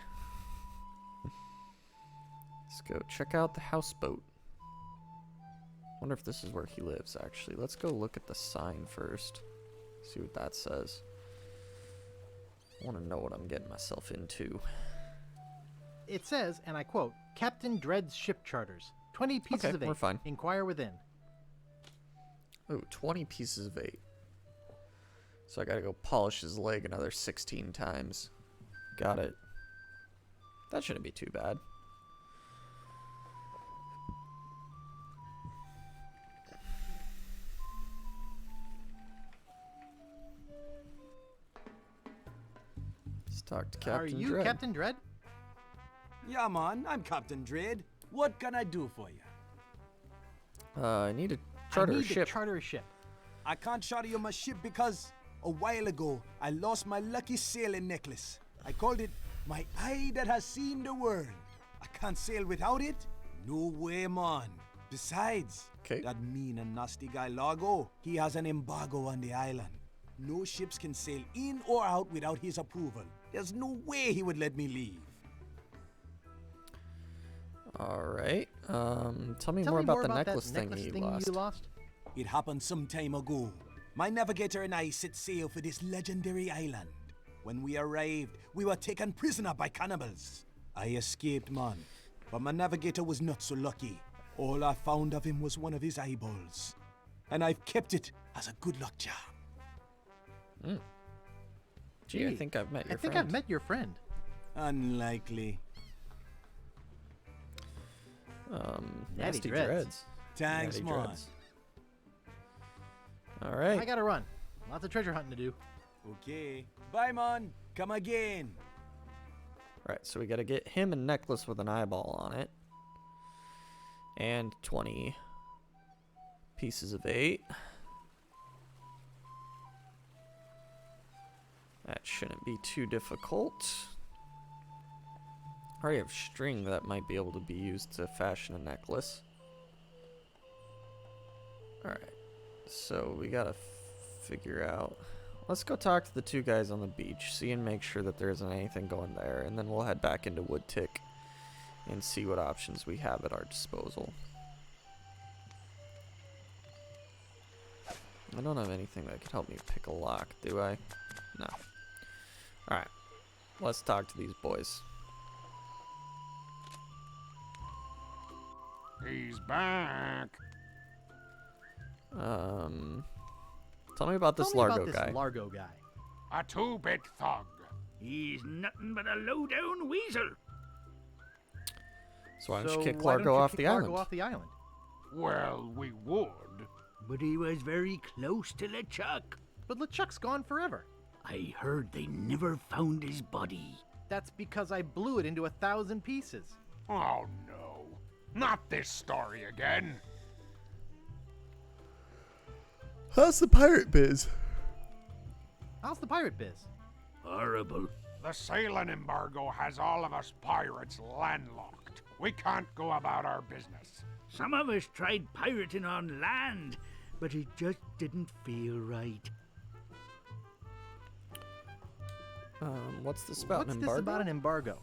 Let's go check out the houseboat. Wonder if this is where he lives, actually. Let's go look at the sign first. See what that says. I want to know what I'm getting myself into. It says, and I quote, Captain Dread's ship charters. 20 pieces of 8. We're fine. Inquire within. Ooh, 20 pieces of 8. So I gotta go polish his leg another 16 times. Got it. That shouldn't be too bad. Let's talk to Captain Dread. Are you Captain Dread? Yeah, man, I'm Captain Dread. What can I do for you? I need a charter a ship. To charter a ship. I can't charter you my ship because a while ago I lost my lucky sailing necklace. I called it my eye that has seen the world. I can't sail without it. No way, man. Besides, that mean and nasty guy Largo, he has an embargo on the island. No ships can sail in or out without his approval. There's no way he would let me leave. Alright. Tell me more about the necklace thing you lost. It happened some time ago. My navigator and I set sail for this legendary island. When we arrived, we were taken prisoner by cannibals. I escaped, man. But my navigator was not so lucky. All I found of him was one of his eyeballs. And I've kept it as a good luck charm. Gee, I think I've met your friend. I've met your friend. Unlikely. Nasty Dreads. Thanks, man. Alright. I gotta run. Lots of treasure hunting to do. Okay. Bye, man. Come again. Alright, so we gotta get him a necklace with an eyeball on it. And 20 pieces of 8. That shouldn't be too difficult. I already have string that might be able to be used to fashion a necklace. Alright, so we gotta figure out. Let's go talk to the two guys on the beach, see and make sure that there isn't anything going there, and then we'll head back into Woodtick and see what options we have at our disposal. I don't have anything that could help me pick a lock, do I? No. Alright. let's talk to these boys. He's back. Tell me about this Largo guy. Largo guy. A two-bit thug. He's nothing but a low-down weasel. So why don't you So kick why don't Largo you off kick the Largo island? off the island? Well, we would. But he was very close to LeChuck. But LeChuck's gone forever. I heard they never found his body. That's because I blew it into 1,000 pieces. Oh no. Not this story again. How's the pirate biz? How's the pirate biz? Horrible. The sailing embargo has all of us pirates landlocked. We can't go about our business. Some of us tried pirating on land, but it just didn't feel right. What's this about? What's an this embargo? about an embargo?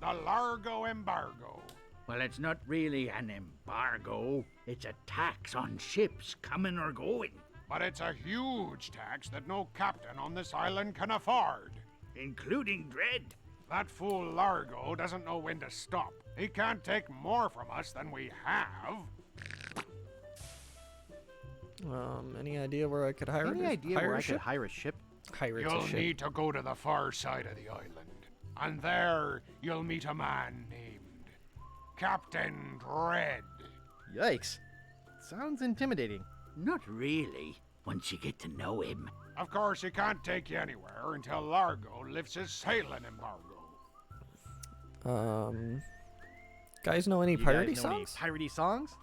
The Largo embargo. Well, it's not really an embargo. It's a tax on ships coming or going. But it's a huge tax that no captain on this island can afford. Including Dread. That fool Largo doesn't know when to stop. He can't take more from us than we have. Any idea where I could hire Any a idea hire where a I ship? could hire a ship? Hire a You'll ship. need to go to the far side of the island. And there you'll meet a man named Captain Dread. Yikes. Sounds intimidating. Not really, once you get to know him. Of course, he can't take you anywhere until Largo lifts his sailing embargo. Guys know any You piratey guys know any songs? piratey songs?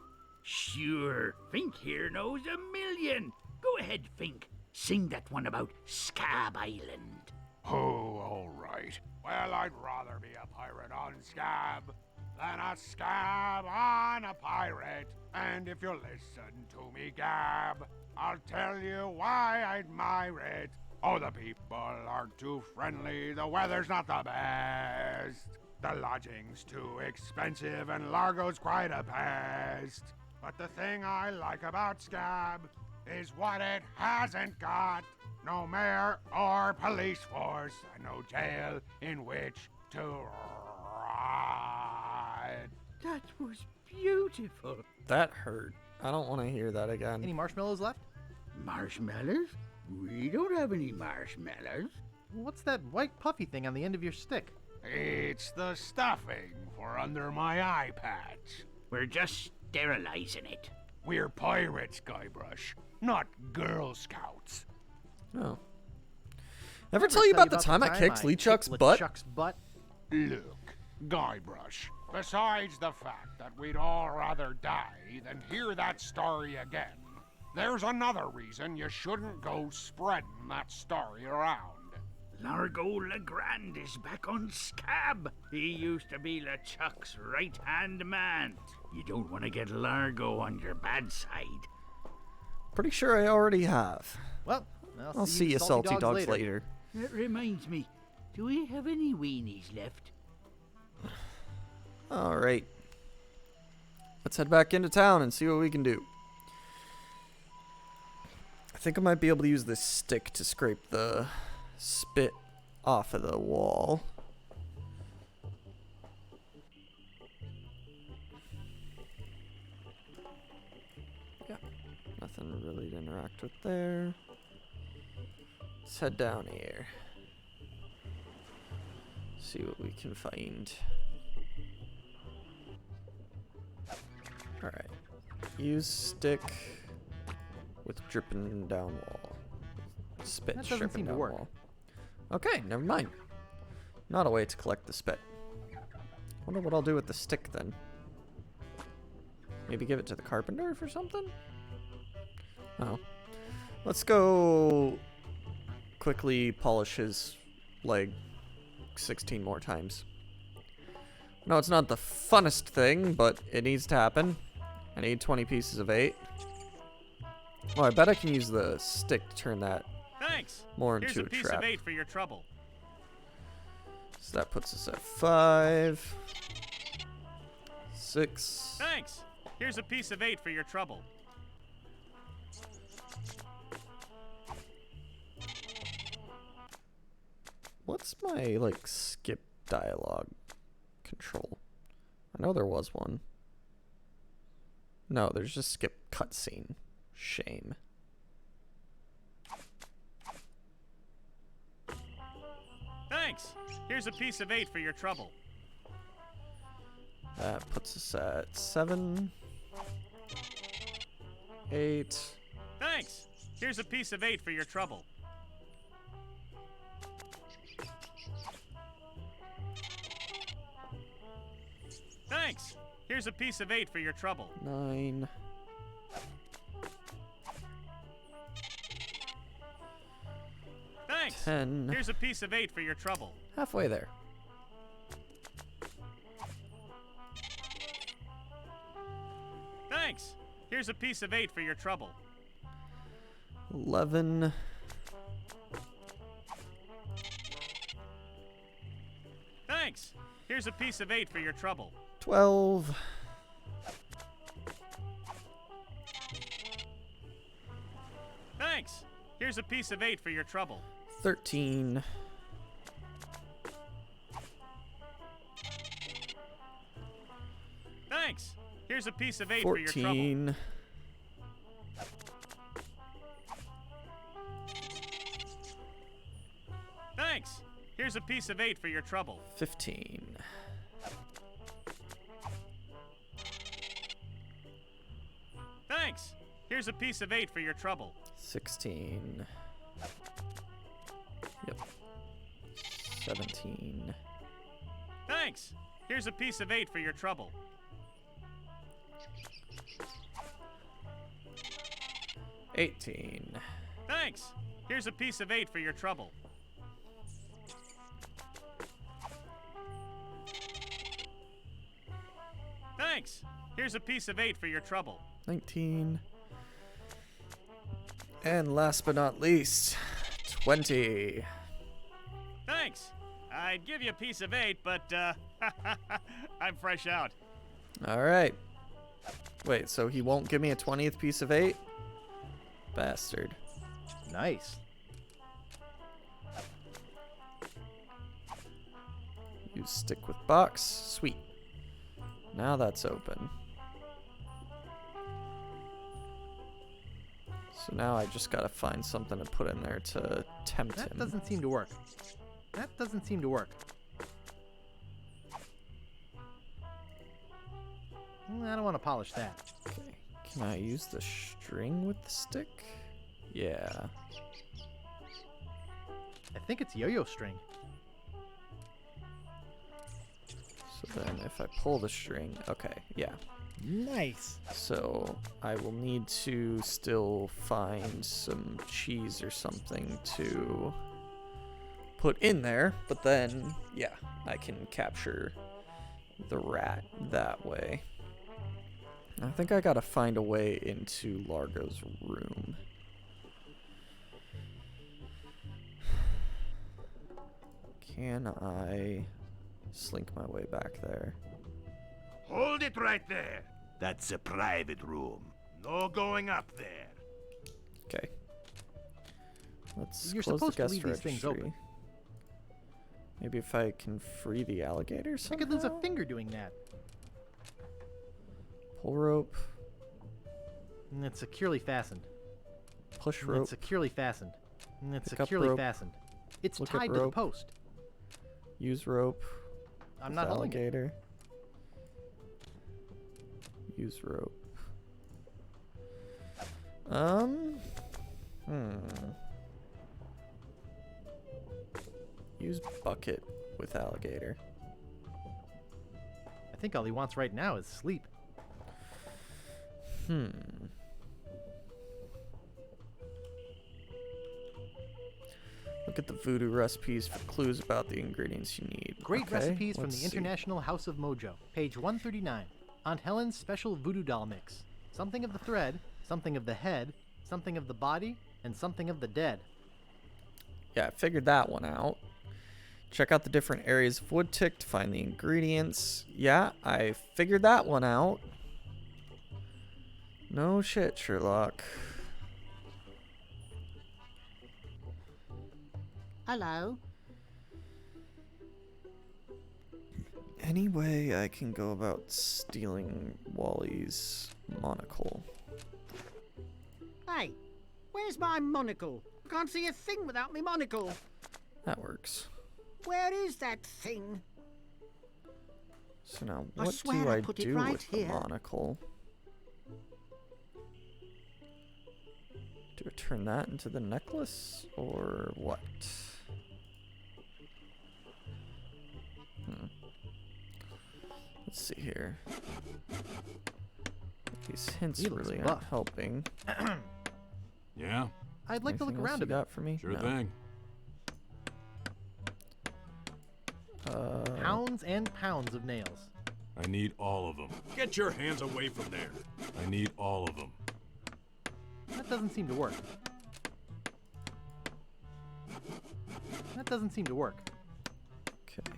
Sure, Fink here knows a million. Go ahead, Fink. Sing that one about Scab Island. Oh, all right. Well, I'd rather be a pirate on Scab than a scab on a pirate. And if you listen to me gab, I'll tell you why I admire it. Oh, the people aren't too friendly, the weather's not the best. The lodging's too expensive and Largo's quite a pest. But the thing I like about Scab is what it hasn't got. No mayor or police force, and no jail in which to ride. That was beautiful. That hurt. I don't want to hear that again. Any marshmallows left? Marshmallows? We don't have any marshmallows. What's that white puffy thing on the end of your stick? It's the stuffing for under my eye patch. We're just sterilizing it. We're pirates, Guybrush, not Girl Scouts. Oh. Ever tell you about the time I kicked LeChuck's butt? LeChuck's butt? Look, Guybrush, besides the fact that we'd all rather die than hear that story again, there's another reason you shouldn't go spreading that story around. Largo Legrand is back on Scab. He used to be LeChuck's right-hand man. You don't want to get Largo on your bad side. Pretty sure I already have. Well, I'll see you salty dogs later. That reminds me, do we have any weenies left? Alright. Let's head back into town and see what we can do. I think I might be able to use this stick to scrape the spit off of the wall. Yeah, nothing really to interact with there. Let's head down here. See what we can find. Alright. Use stick with dripping down wall. Spit That doesn't dripping seem to down work. wall. Okay, never mind. Not a way to collect the spit. Wonder what I'll do with the stick then. Maybe give it to the carpenter for something? Oh. Let's go quickly polish his leg 16 more times. No, it's not the funnest thing, but it needs to happen. I need 20 pieces of 8. Oh, I bet I can use the stick to turn that Thanks. more Here's into a piece trap. of 8 for your trouble. So that puts us at 5, 6. Thanks. Here's a piece of 8 for your trouble. What's my, like, skip dialogue control? I know there was one. No, there's just skip cutscene. Shame. Thanks. Here's a piece of 8 for your trouble. That puts us at 7, 8. Thanks. Here's a piece of 8 for your trouble. Thanks. Here's a piece of 8 for your trouble. 9. Thanks. 10. Here's a piece of 8 for your trouble. Halfway there. Thanks. Here's a piece of 8 for your trouble. 11. Thanks. Here's a piece of 8 for your trouble. 12. Thanks. Here's a piece of 8 for your trouble. 13. Thanks. Here's a piece of 8 for your trouble. 14. Thanks. Here's a piece of 8 for your trouble. 15. Thanks. Here's a piece of 8 for your trouble. 16. Yep. 17. Thanks. Here's a piece of 8 for your trouble. 18. Thanks. Here's a piece of 8 for your trouble. 'Thanks. Here's a piece of 8 for your trouble. 19. And last but not least, 20. Thanks. I'd give you a piece of 8, but I'm fresh out. All right. Wait, so he won't give me a 20th piece of 8? Bastard. Nice. Use stick with box. Sweet. Now that's open. So now I just gotta find something to put in there to tempt him. That doesn't seem to work. That doesn't seem to work. I don't want to polish that. Okay. Can I use the string with the stick? Yeah. I think it's yo-yo string. So then if I pull the string, okay, yeah. Nice. So I will need to still find some cheese or something to put in there, but then, yeah, I can capture the rat that way. I think I gotta find a way into Largo's room. Can I slink my way back there? Hold it right there. That's a private room. No going up there. Okay. Let's You're close supposed the to guest leave these things registry. open. Maybe if I can free the alligator I somehow? could lose a finger doing that. Pull rope. And it's securely fastened. Push And rope. it's securely fastened. And it's Pick up securely rope. fastened. It's Look up tied to the rope. post. Use rope. I'm with not holding it. alligator. Use rope. Use bucket with alligator. I think all he wants right now is sleep. Look at the voodoo recipes for clues about the ingredients you need. Great Okay, recipes from let's the see. International House of Mojo, page 139. Aunt Helen's special voodoo doll mix. Something of the thread, something of the head, something of the body, and something of the dead. Yeah, I figured that one out. Check out the different areas of wood tick to find the ingredients. Yeah, I figured that one out. No shit, Sherlock. Hello. any way I can go about stealing Wally's monocle? Hey, where's my monocle? Can't see a thing without me monocle. That works. Where is that thing? So now, I what swear do I I put it do right with here. the monocle? Do I turn that into the necklace, or what? Let's see here. These hints He looks really buff. aren't helping. Yeah? I'd like to look Anything else around you a bit. got for me? Sure No. thing. Pounds and pounds of nails. I need all of them. Get your hands away from there. I need all of them. That doesn't seem to work. That doesn't seem to work. Okay.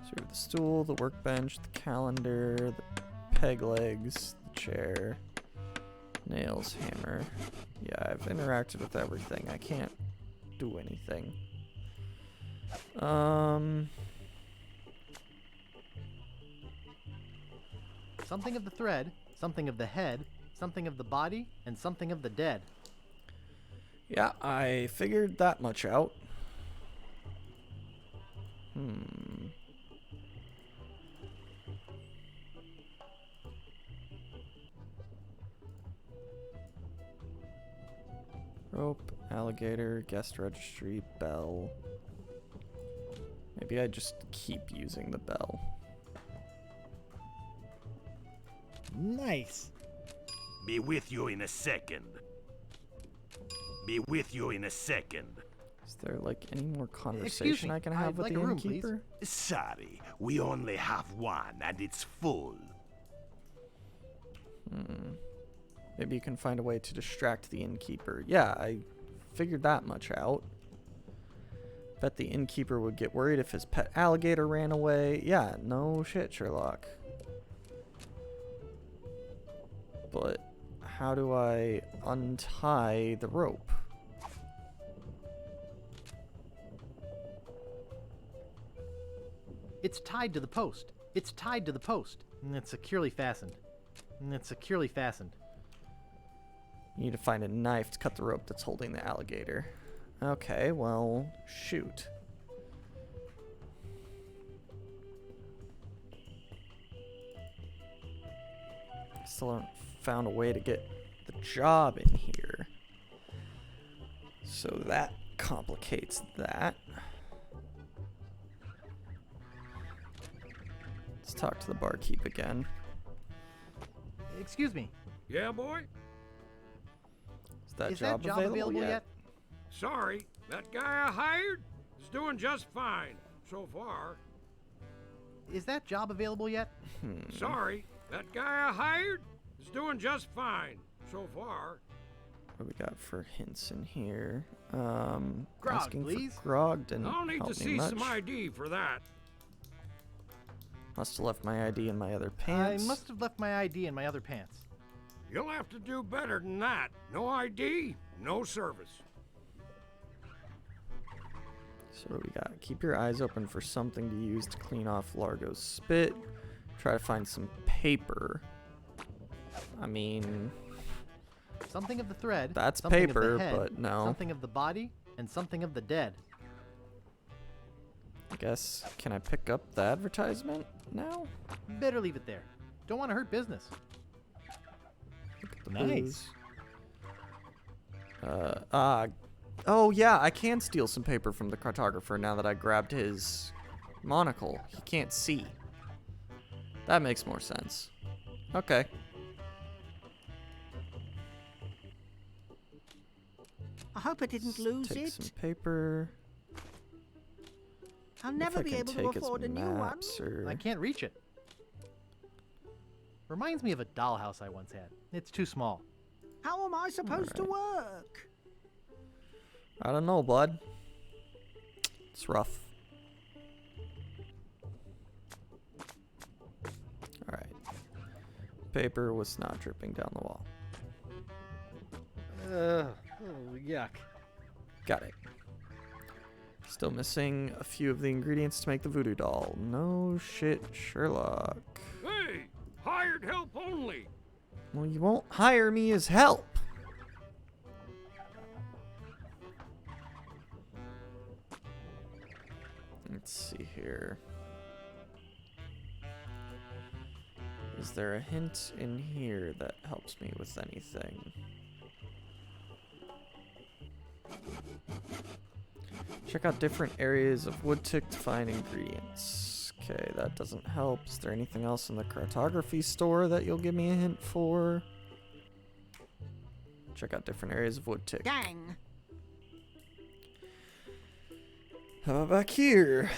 So we have the stool, the workbench, the calendar, the peg legs, the chair, nails, hammer. Yeah, I've interacted with everything. I can't do anything. Something of the thread, something of the head, something of the body, and something of the dead. Yeah, I figured that much out. Rope, alligator, guest registry, bell. Maybe I just keep using the bell. Nice. Be with you in a second. Be with you in a second. Is there like any more conversation I can have with the innkeeper? Sorry, we only have one and it's full. Maybe you can find a way to distract the innkeeper. Yeah, I figured that much out. Bet the innkeeper would get worried if his pet alligator ran away. Yeah, no shit, Sherlock. But how do I untie the rope? It's tied to the post. It's tied to the post. And it's securely fastened. And it's securely fastened. You need to find a knife to cut the rope that's holding the alligator. Okay, well, shoot. Still haven't found a way to get the job in here. So that complicates that. Let's talk to the barkeep again. Excuse me. Yeah, boy? Is that Is job that job available yet? Sorry, that guy I hired is doing just fine so far. Is that job available yet? Sorry, that guy I hired is doing just fine so far. What do we got for hints in here? Grog, Asking please. for grog didn't I'll need help to me see much. some ID for that. Must have left my ID in my other pants. I must have left my ID in my other pants. You'll have to do better than that. No ID, no service. So what do we got? Keep your eyes open for something to use to clean off Largo's spit. Try to find some paper. I mean, Something of the thread. That's something paper, of the head, but no. Something of the body, and something of the dead. I guess, can I pick up the advertisement now? Better leave it there. Don't want to hurt business. Look at the Nice. booze. Oh yeah, I can steal some paper from the cartographer now that I grabbed his monocle. He can't see. That makes more sense. Okay. I hope I didn't lose Take it. some paper. I'll If never I be can able to take his afford a new one. maps or- I can't reach it. Reminds me of a dollhouse I once had. It's too small. How am I supposed to work? I don't know, bud. It's rough. Alright. Paper was not dripping down the wall. Oh, yuck. Got it. Still missing a few of the ingredients to make the voodoo doll. No shit, Sherlock. Hey, hired help only. Well, you won't hire me as help. Let's see here. Is there a hint in here that helps me with anything? Check out different areas of Woodtick to find ingredients. Okay, that doesn't help. Is there anything else in the cartography store that you'll give me a hint for? Check out different areas of Woodtick. Gang. How about back here?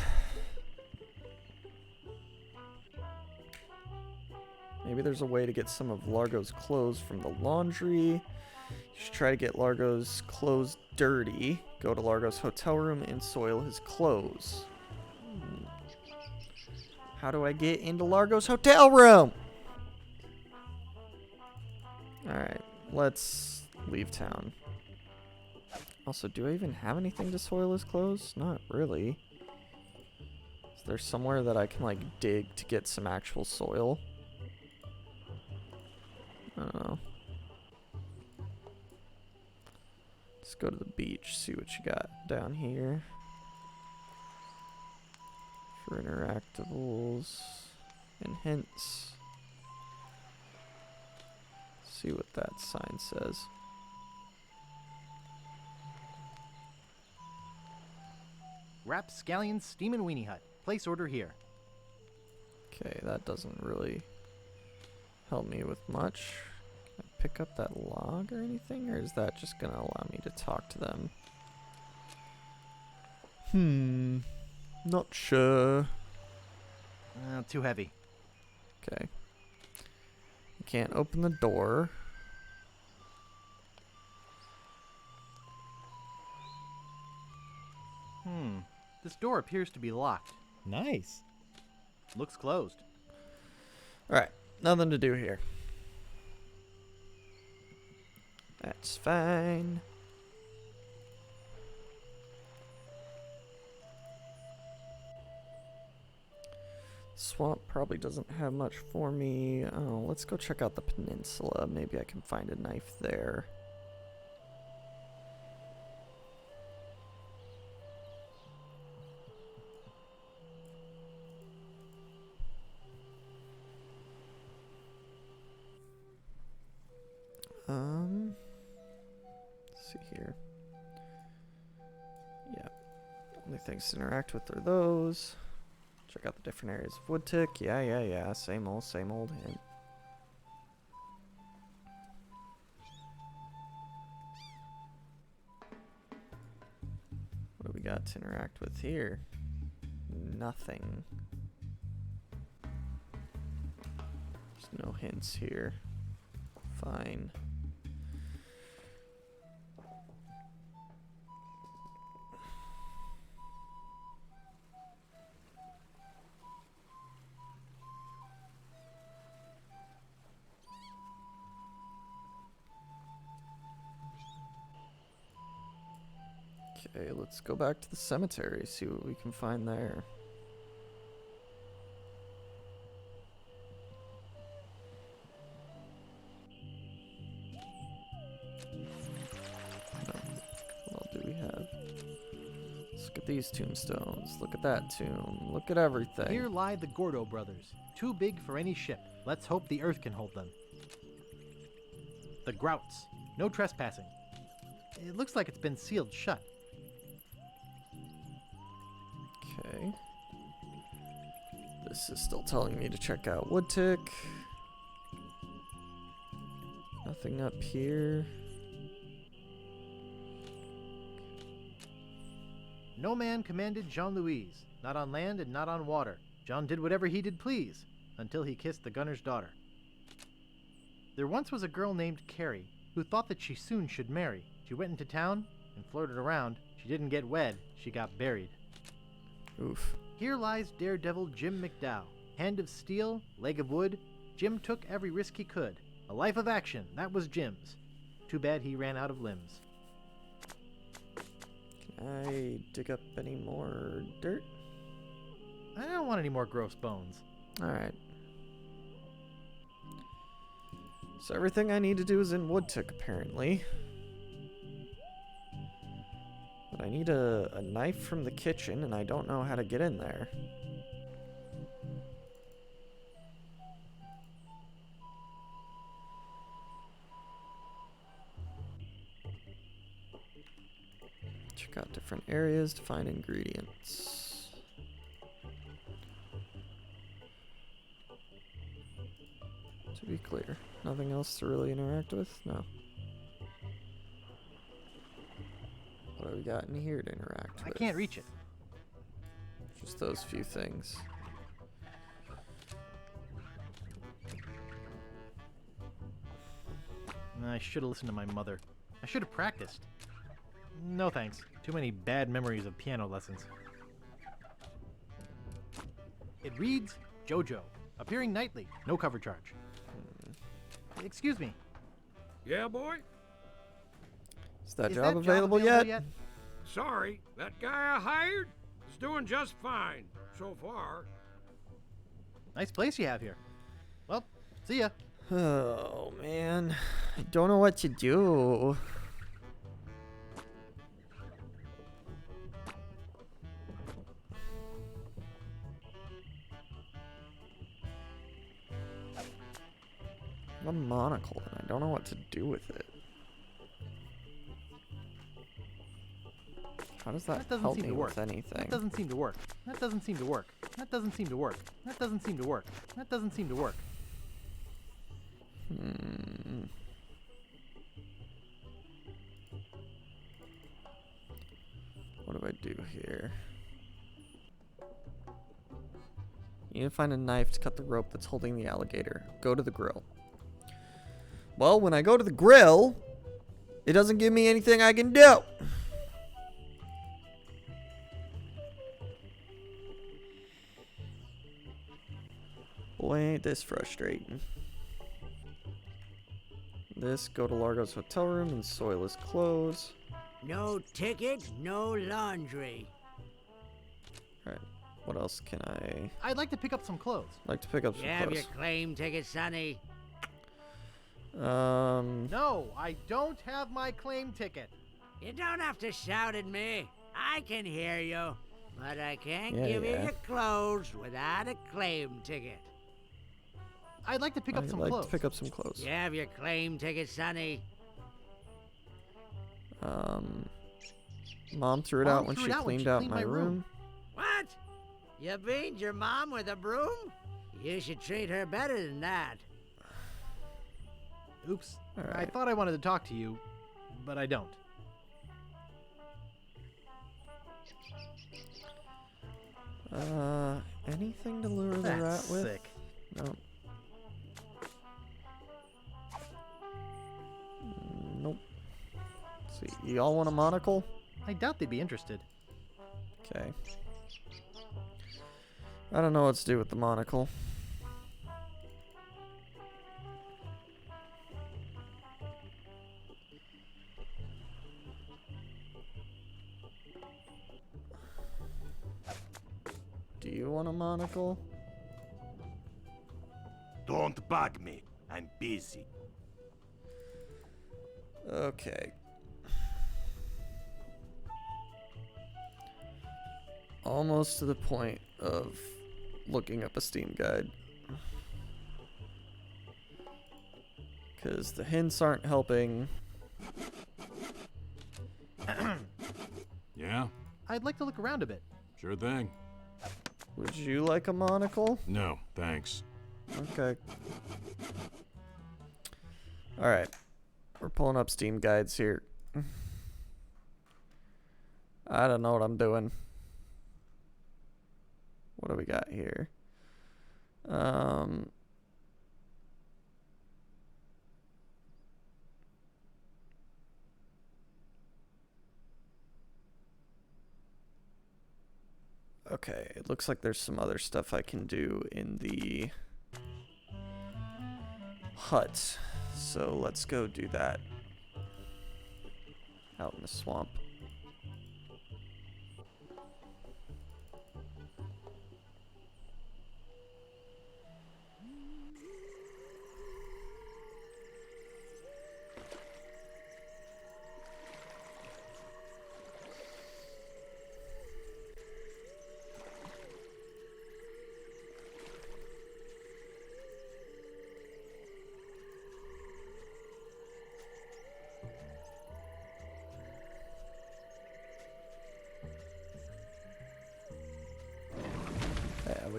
Maybe there's a way to get some of Largo's clothes from the laundry. You should try to get Largo's clothes dirty. Go to Largo's hotel room and soil his clothes. How do I get into Largo's hotel room? Alright, let's leave town. Also, do I even have anything to soil his clothes? Not really. Is there somewhere that I can, like, dig to get some actual soil? I don't know. Let's go to the beach, see what you got down here. For interactables and hints. See what that sign says. Rapscallion Steamin' Weenie Hut. Place order here. Okay, that doesn't really help me with much. Can I pick up that log or anything? Or is that just gonna allow me to talk to them? Not sure. Too heavy. Okay. You can't open the door. This door appears to be locked. Nice. Looks closed. Alright, nothing to do here. That's fine. Swamp probably doesn't have much for me. Oh, let's go check out the peninsula. Maybe I can find a knife there. Let's see here. Yeah. Only things to interact with are those. Check out the different areas of Woodtick. Yeah. Same old hint. What do we got to interact with here? Nothing. There's no hints here. Fine. Okay, let's go back to the cemetery, see what we can find there. What all do we have? Let's look at these tombstones. Look at that tomb. Look at everything. Here lie the Gordo brothers, too big for any ship. Let's hope the earth can hold them. The Grouts, no trespassing. It looks like it's been sealed shut. Okay. This is still telling me to check out Woodtick. Nothing up here. No man commanded Jean-Louise, not on land and not on water. John did whatever he did please, until he kissed the gunner's daughter. There once was a girl named Carrie, who thought that she soon should marry. She went into town and flirted around. She didn't get wed, she got buried. Oof. Here lies daredevil Jim McDowell. Hand of steel, leg of wood. Jim took every risk he could. A life of action, that was Jim's. Too bad he ran out of limbs. Can I dig up any more dirt? I don't want any more gross bones. Alright. So everything I need to do is in Woodtick, apparently. But I need a knife from the kitchen, and I don't know how to get in there. Check out different areas to find ingredients. To be clear, nothing else to really interact with? No. What have we got in here to interact with? I can't reach it. Just those few things. I should have listened to my mother. I should have practiced. No thanks. Too many bad memories of piano lessons. It reads JoJo, appearing nightly, no cover charge. Excuse me. Yeah, boy? Is that job available yet? Sorry, that guy I hired is doing just fine so far. Nice place you have here. Well, see ya. Oh, man. I don't know what to do. I have a monocle, and I don't know what to do with it. How does that help me with anything? That doesn't seem to work. That doesn't seem to work. That doesn't seem to work. That doesn't seem to work. That doesn't seem to work. What do I do here? You need to find a knife to cut the rope that's holding the alligator. Go to the grill. Well, when I go to the grill, it doesn't give me anything I can do. Boy, ain't this frustrating. This, go to Largo's hotel room and soil his clothes. No ticket, no laundry. Alright, what else can I... I'd like to pick up some clothes. Like to pick up some You have clothes. your claim ticket, Sonny. No, I don't have my claim ticket. You don't have to shout at me. I can hear you. But I can't Yeah, give you yeah. your clothes without a claim ticket. I'd like to pick up some I'd like clothes. to pick up some clothes. You have your claim ticket, Sonny. Mom threw it out when she cleaned out my room. What? You beat your mom with a broom? You should treat her better than that. Oops. All I right. thought I wanted to talk to you, but I don't. Anything to lure the rat That's with? sick. No. Nope. Let's see, y'all want a monocle? I doubt they'd be interested. Okay. I don't know what to do with the monocle. Do you want a monocle? Don't bug me. I'm busy. Okay. Almost to the point of looking up a Steam guide. Because the hints aren't helping. Yeah? I'd like to look around a bit. Sure thing. Would you like a monocle? No, thanks. Okay. Alright. We're pulling up Steam guides here. I don't know what I'm doing. What do we got here? Okay, it looks like there's some other stuff I can do in the hut. So let's go do that. Out in the swamp.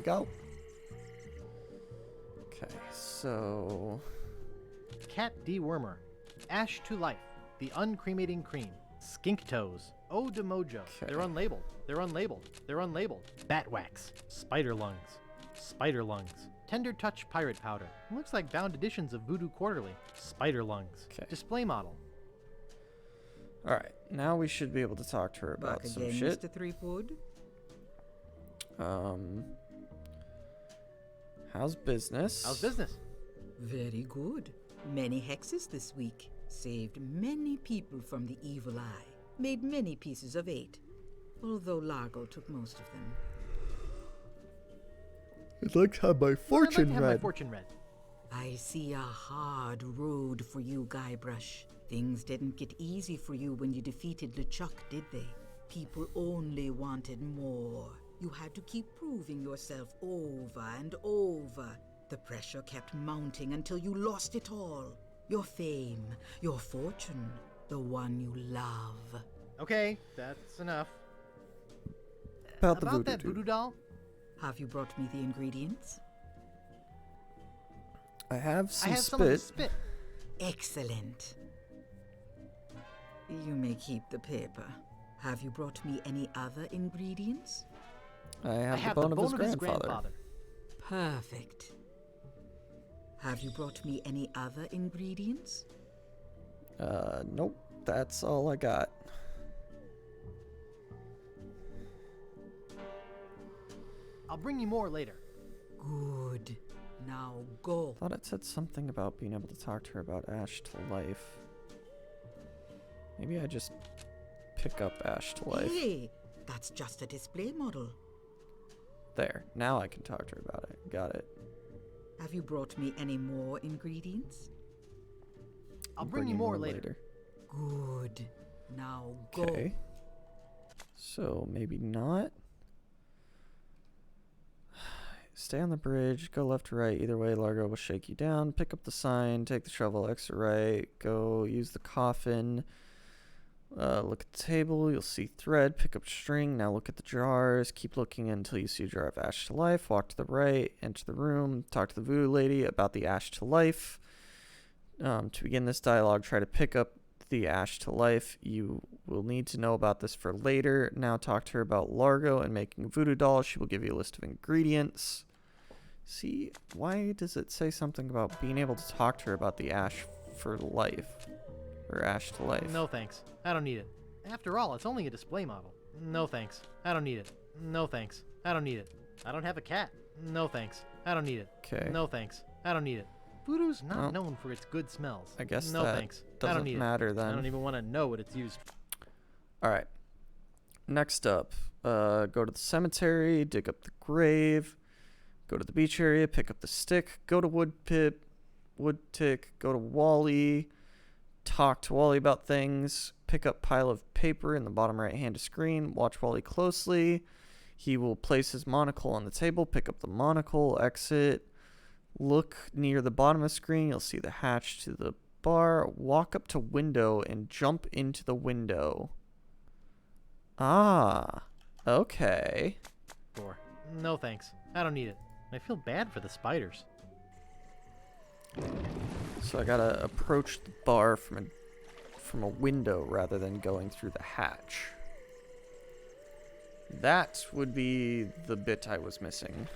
go. Okay, so... Cat dewormer. Ash to life. The uncremating cream. Skink toes. Eau de mojo. Okay. They're unlabeled. They're unlabeled. They're unlabeled. Bat wax. Spider lungs. Spider lungs. Tender touch pirate powder. Looks like bound editions of Voodoo Quarterly. Spider lungs. Okay. Display model. Alright, now we should be able to talk to her about Back some again, shit. Mr. Threepwood. How's business? How's business? Very good. Many hexes this week. Saved many people from the evil eye. Made many pieces of 8. Although Largo took most of them. I'd like to have my fortune I'd like to have my fortune read. I see a hard road for you, Guybrush. Things didn't get easy for you when you defeated LeChuck, did they? People only wanted more. You had to keep proving yourself over and over. The pressure kept mounting until you lost it all. Your fame, your fortune, the one you love. Okay, that's enough. About the that voodoo doll? Have you brought me the ingredients? I have some I have some of the spit. spit. Excellent. You may keep the paper. Have you brought me any other ingredients? I have the bone of his grandfather. Perfect. Have you brought me any other ingredients? Nope. That's all I got. I'll bring you more later. Good. Now go. Thought it said something about being able to talk to her about Ash to life. Maybe I just pick up Ash to life. Hey, that's just a display model. There. Now I can talk to her about it. Got it. Have you brought me any more ingredients? I'll bring you more later. Good. Now go. Okay. So maybe not. Stay on the bridge, go left or right. Either way, Largo will shake you down. Pick up the sign, take the shovel, exit right. Go use the coffin. Look at the table, you'll see thread. Pick up string, now look at the jars. Keep looking until you see a jar of ash to life. Walk to the right, enter the room. Talk to the voodoo lady about the ash to life. To begin this dialogue, try to pick up the ash to life. You will need to know about this for later. Now talk to her about Largo and making a voodoo doll. She will give you a list of ingredients. See, why does it say something about being able to talk to her about the ash for life? Or ash to life? No thanks. I don't need it. After all, it's only a display model. No thanks. I don't need it. No thanks. I don't need it. I don't have a cat. No thanks. I don't need it. Okay. No thanks. I don't need it. Voodoo's not known for its good smells. I guess no that thanks. I doesn't don't need matter it. then. I don't even want to know what it's used for. Alright. Next up, go to the cemetery, dig up the grave, go to the beach area, pick up the stick, go to wood tick, go to Wally, talk to Wally about things, pick up pile of paper in the bottom right hand of screen, watch Wally closely. He will place his monocle on the table, pick up the monocle, exit, look near the bottom of the screen, you'll see the hatch to the bar, walk up to window and jump into the window. Ah, okay. No thanks. I don't need it. I feel bad for the spiders. So I gotta approach the bar from a window rather than going through the hatch. That would be the bit I was missing.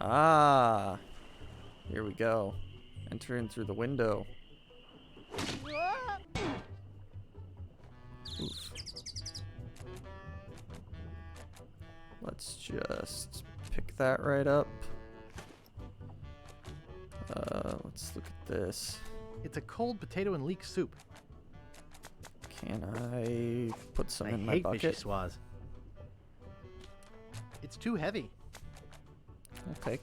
Ah, here we go. Enter in through the window. Oof. Let's just pick that right up. Let's look at this. It's a cold potato and leek soup. Can I put some in my hate bucket? Vichyssoise. It's too heavy. Okay.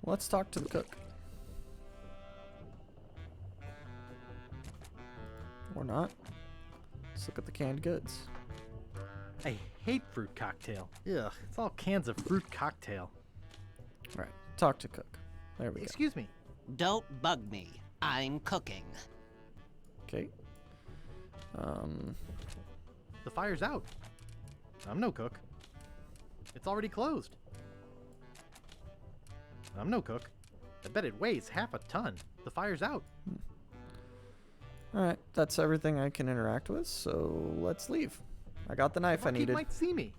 Let's talk to the cook. Or not. Let's look at the canned goods. I hate fruit cocktail. Ugh, it's all cans of fruit cocktail. Alright, talk to Cook. There we go. Excuse me. Don't bug me. I'm cooking. Okay. The fire's out. I'm no cook. It's already closed. I'm no cook. I bet it weighs half a ton. The fire's out. Alright, that's everything I can interact with, so let's leave. I got the knife I He needed. might see me.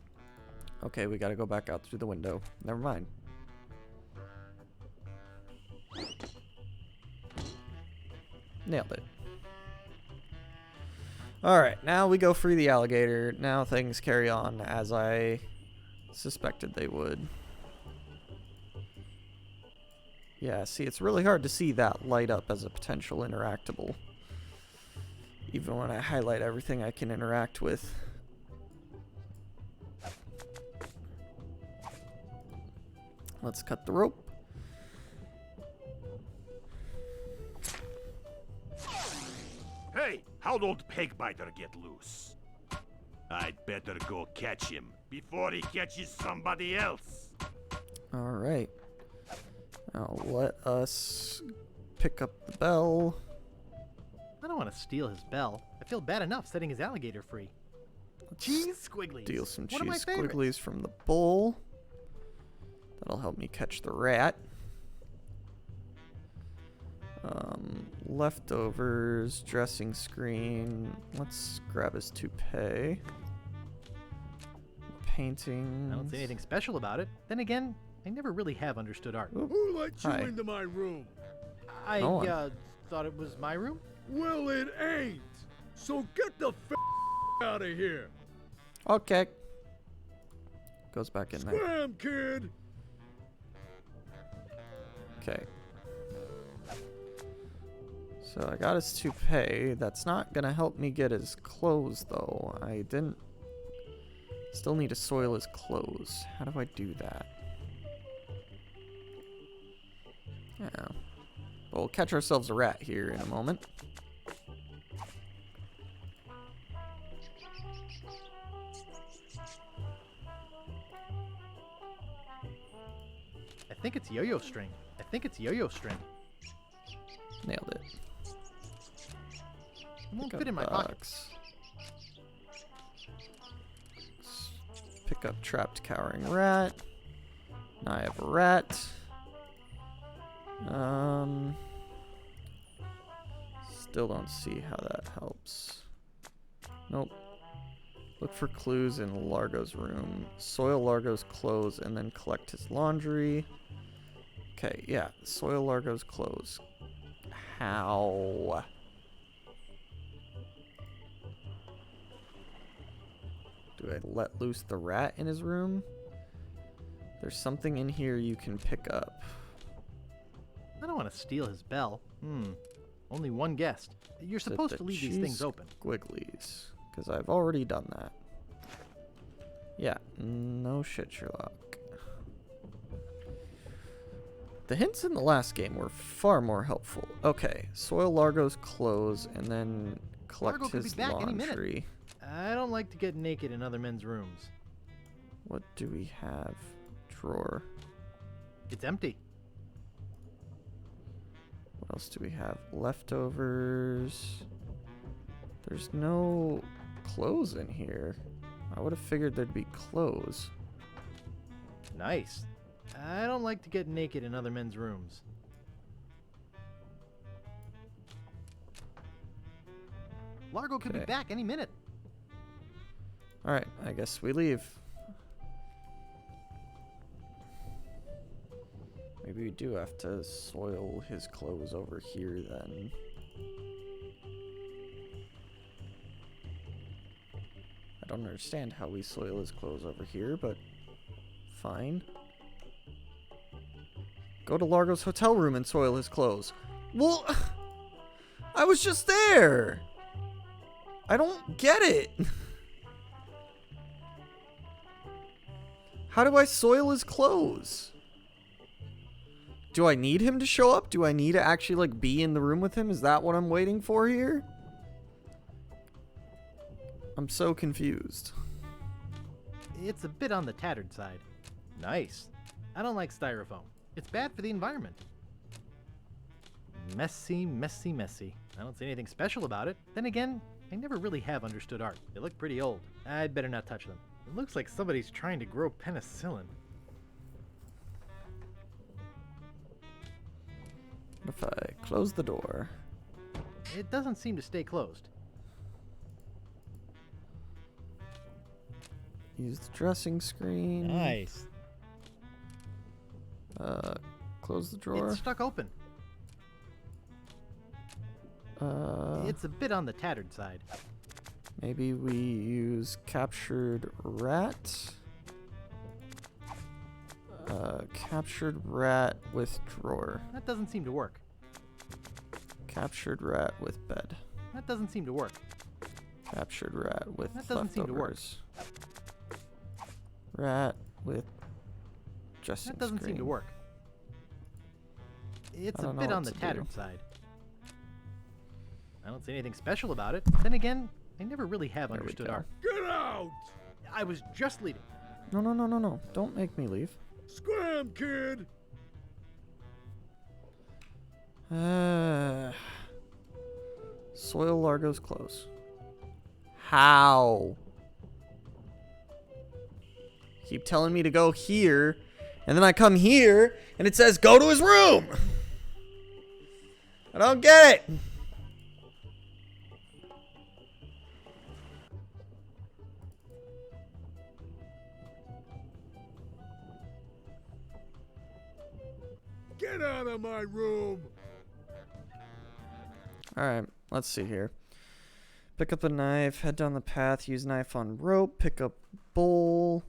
Okay, we gotta go back out through the window. Never mind. Nailed it. Alright, now we go free the alligator. Now things carry on as I suspected they would. Yeah, see, it's really hard to see that light up as a potential interactable. Even when I highlight everything I can interact with. Let's cut the rope. Hey, how'd old Pegbiter get loose? I'd better go catch him before he catches somebody else. Alright. Now let us pick up the bell. I don't want to steal his bell. I feel bad enough setting his alligator free. Cheese squigglies. Steal some One of my cheese favorites. squigglies from the bowl. That'll help me catch the rat. Leftovers, dressing screen. Let's grab his toupee. Painting. I don't see anything special about it. Then again, I never really have understood art. Who let you Hi. into my room? I No one. thought it was my room. Well, it ain't. So get the out of here. Okay. Goes back in there. Scram, kid. Okay. So I got his toupee. That's not gonna help me get his clothes though. I didn't. Still need to soil his clothes. How do I do that? Yeah. But we'll catch ourselves a rat here in a moment. I think it's yo-yo string. I think it's yo-yo string. Nailed it. It won't Pick fit up in my pocket. box. Pick up trapped cowering rat. Now I have a rat. Still don't see how that helps. Nope. Look for clues in Largo's room. Soil Largo's clothes and then collect his laundry. Okay, yeah. Soil Largo's clothes. How? Do I let loose the rat in his room? There's something in here you can pick up. I don't want to steal his bell. Only one guest. You're Is it supposed the to leave these things open. Squigglies. Because I've already done that. Yeah, no shit, Sherlock. The hints in the last game were far more helpful. Okay, soil Largo's clothes and then collect Largo could be his back any minute. laundry. I don't like to get naked in other men's rooms. What do we have? Drawer. It's empty. What else do we have? Leftovers. There's no clothes in here. I would have figured there'd be clothes. Nice. I don't like to get naked in other men's rooms. Largo could be Okay. back any minute. Alright, I guess we leave. Maybe we do have to soil his clothes over here then. I don't understand how we soil his clothes over here, but fine. Go to Largo's hotel room and soil his clothes. Well, I was just there! I don't get it! How do I soil his clothes? Do I need him to show up? Do I need to actually, like, be in the room with him? Is that what I'm waiting for here? I'm so confused. It's a bit on the tattered side. Nice. I don't like styrofoam. It's bad for the environment. Messy, messy, messy. I don't see anything special about it. Then again, I never really have understood art. They look pretty old. I'd better not touch them. It looks like somebody's trying to grow penicillin. What if I close the door? It doesn't seem to stay closed. Use the dressing screen. Nice. Close the drawer. It's stuck open. It's a bit on the tattered side. Maybe we use captured rat. Captured rat with drawer. That doesn't seem to work. Captured rat with bed. That doesn't seem to work. Captured rat with That doesn't seem to work. leftovers. Rat with dressing That doesn't screen. seem to work. It's I a don't know bit what on the to do. tattered side. I don't see anything special about it. Then again, I never really have There we understood go. art. Get out! I was just leaving. No, no, no, no, no. Don't make me leave. Scram, kid! Soil Largo's close. How? Keep telling me to go here, and then I come here, and it says go to his room! I don't get it! Get out of my room! Alright, let's see here. Pick up a knife, head down the path, use knife on rope, pick up bowl.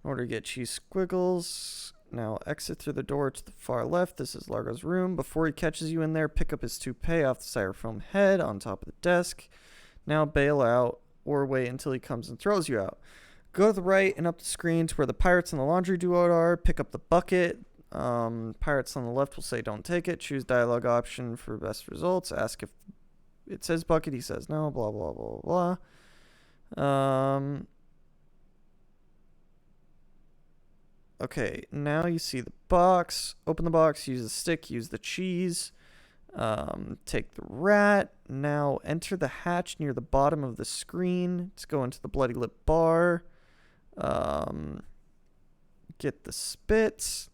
In order to get cheese squiggles. Now exit through the door to the far left. This is Largo's room. Before he catches you in there, pick up his toupee off the styrofoam head on top of the desk. Now bail out or wait until he comes and throws you out. Go to the right and up the screen to where the pirates and the laundry duo are. Pick up the bucket. Pirates on the left will say don't take it. Choose dialogue option for best results. Ask if it says bucket. He says no. Blah, blah, blah, blah. Okay, now you see the box. Open the box, use the stick, use the cheese. Take the rat. Now enter the hatch near the bottom of the screen. Let's go into the bloody lip bar. Get the spits.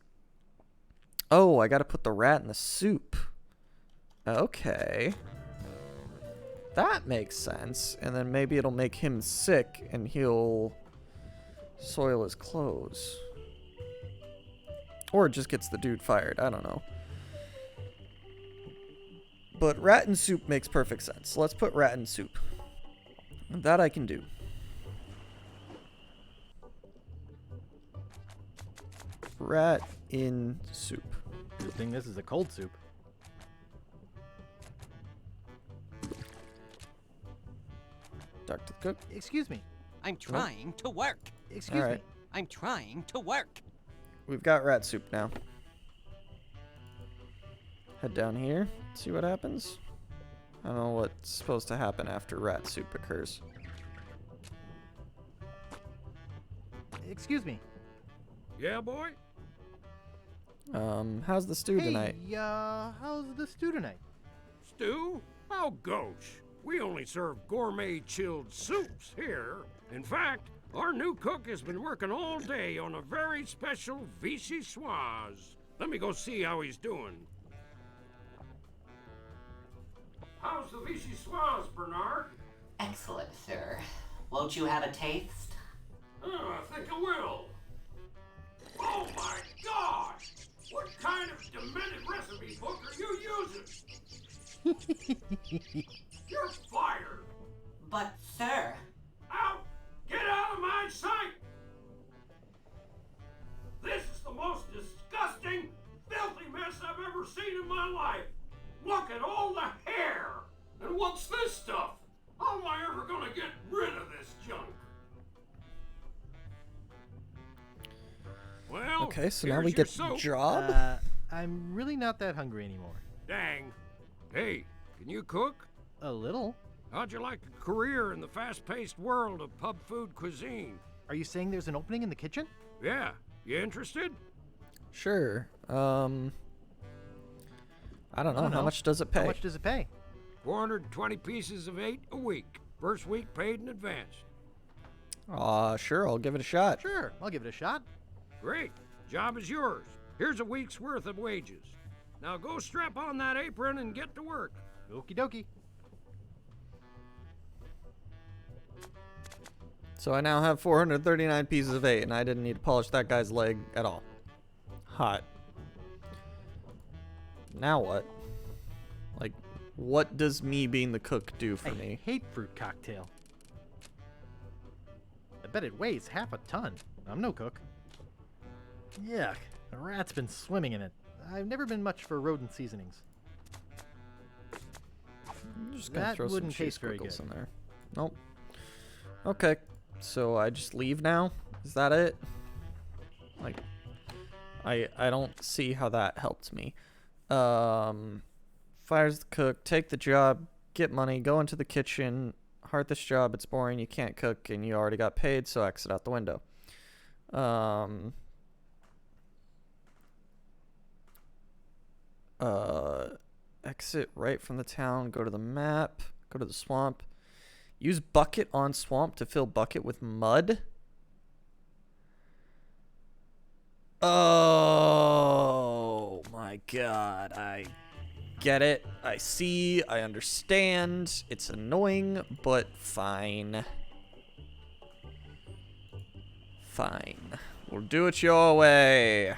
Oh, I gotta put the rat in the soup. Okay. That makes sense. And then maybe it'll make him sick and he'll soil his clothes. Or it just gets the dude fired. I don't know. But rat and soup makes perfect sense. Let's put rat in soup. That I can do. Rat in soup. Good thing this is a cold soup. Talk to the cook. Excuse me. I'm trying to work. Excuse All right. me. I'm trying to work. We've got rat soup now. Head down here. See what happens. I don't know what's supposed to happen after rat soup occurs. Excuse me. Yeah, boy? How's the stew tonight? Hey, how's the stew tonight? Stew? Oh, gosh. We only serve gourmet chilled soups here. In fact, our new cook has been working all day on a very special vichyssoise. Let me go see how he's doing. How's the vichyssoise, Bernard? Excellent, sir. Won't you have a taste? Oh, I think I will. Oh my gosh! What kind of demented recipe book are you using? You're fired! But, sir... Out! Get out of my sight! This is the most disgusting, filthy mess I've ever seen in my life! Look at all the hair! And what's this stuff? How am I ever gonna get rid of this junk? Well, Okay, so now here's we your get soap. job. I'm really not that hungry anymore. Dang. Hey, can you cook? A little. How'd you like a career in the fast-paced world of pub food cuisine? Are you saying there's an opening in the kitchen? Yeah. You interested? Sure. I don't know. How much does it pay? How much does it pay? 420 pieces of 8 a week. First week paid in advance. Sure. I'll give it a shot. Sure. I'll give it a shot. Great. Job is yours. Here's a week's worth of wages. Now go strap on that apron and get to work. Okie dokie. So I now have 439 pieces of 8, and I didn't need to polish that guy's leg at all. Hot. Now what? Like, what does me being the cook do for me? I hate fruit cocktail. I bet it weighs half a ton. I'm no cook. Yuck. A rat's been swimming in it. I've never been much for rodent seasonings. I'm just gonna That throw some wouldn't cheese taste very squiggles good. in there. Nope. Okay. So I just leave now? Is that it? Like, I don't see how that helped me. Fires the cook, take the job, get money, go into the kitchen, heart this job, it's boring, you can't cook, and you already got paid, so exit out the window. Exit right from the town, go to the map, go to the swamp. Use bucket on swamp to fill bucket with mud. Oh my god, I get it. I see, I understand. It's annoying, but fine. Fine. We'll do it your way.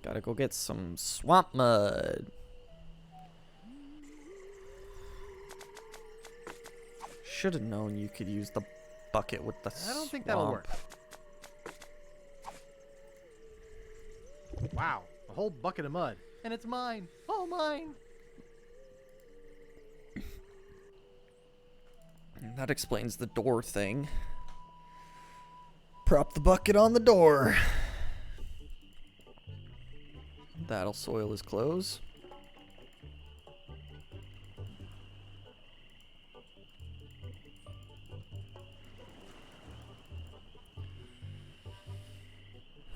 Gotta go get some swamp mud. Should have known you could use the bucket with the I don't think that'll work. Wow, a whole bucket of mud. And it's mine. All mine. That explains the door thing. Prop the bucket on the door. That'll soil his clothes.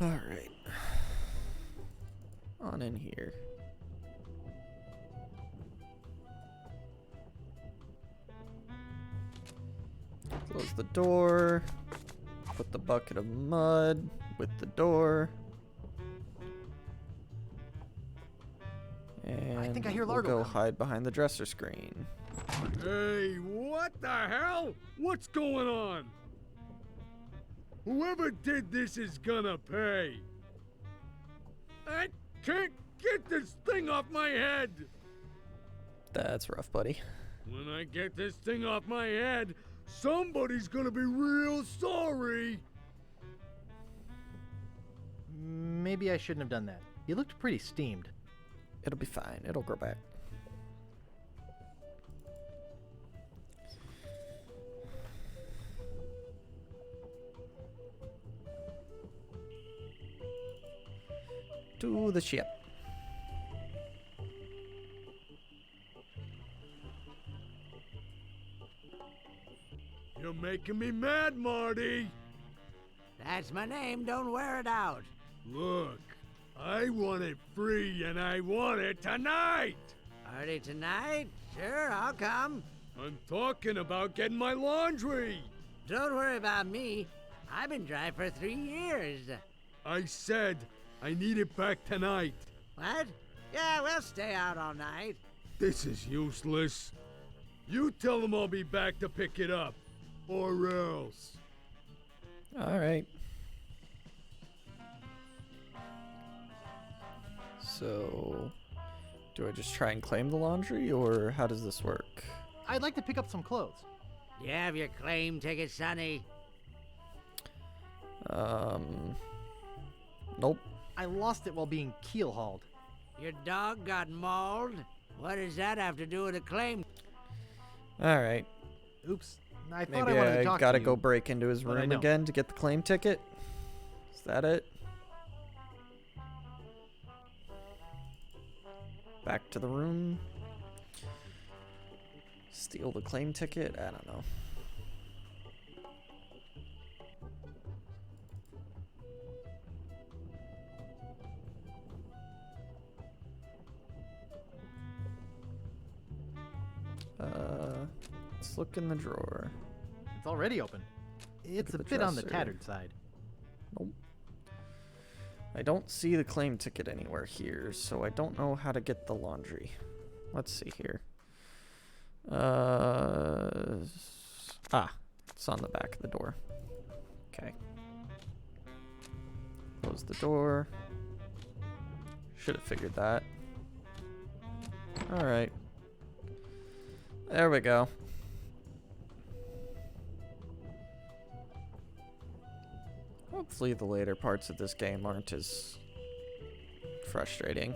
Alright. On in here. Close the door. Put the bucket of mud with the door. And I think I hear we'll Largo go coming. hide behind the dresser screen. Hey, what the hell? What's going on? Whoever did this is gonna pay. I can't get this thing off my head. That's rough, buddy. When I get this thing off my head, somebody's gonna be real sorry. Maybe I shouldn't have done that. You looked pretty steamed. It'll be fine. It'll grow back. To the ship. You're making me mad, Marty. That's my name. Don't wear it out. Look, I want it free and I want it tonight. Party tonight? Sure, I'll come. I'm talking about getting my laundry. Don't worry about me. I've been dry for 3 years. I said I need it back tonight. What? Yeah, we'll stay out all night. This is useless. You tell them I'll be back to pick it up. Or else. Alright. So, do I just try and claim the laundry, or how does this work? I'd like to pick up some clothes. You have your claim ticket, Sonny? Nope. I lost it while being keel hauled. Your dog got mauled? What does that have to do with a claim? Alright. Oops. I thought Maybe I wanted to I talk gotta to you, go break into his but I room don't. again to get the claim ticket? Is that it? Back to the room. Steal the claim ticket? I don't know. Let's look in the drawer. It's already open. It's a bit on the tattered side. Nope. I don't see the claim ticket anywhere here, so I don't know how to get the laundry. Let's see here. It's on the back of the door. Okay. Close the door. Should have figured that. Alright. There we go. Hopefully the later parts of this game aren't as frustrating.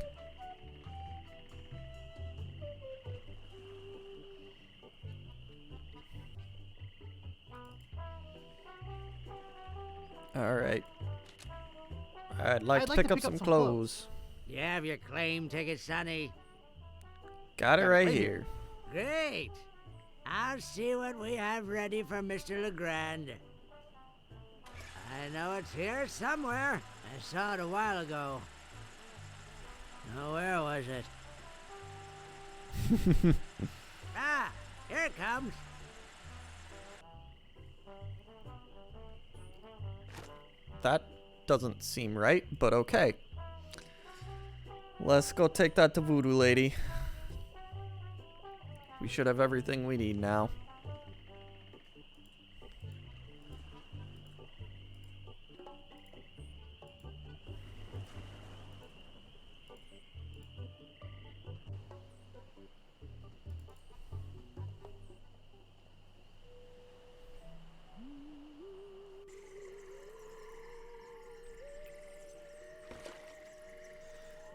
Alright. I'd like to pick up some clothes. You have your claim ticket, Sonny? Got it right here. Great. I'll see what we have ready for Mr. Legrand. I know it's here somewhere. I saw it a while ago. Oh, where was it? Ah, here it comes. That doesn't seem right, but okay. Let's go take that to Voodoo Lady. We should have everything we need now.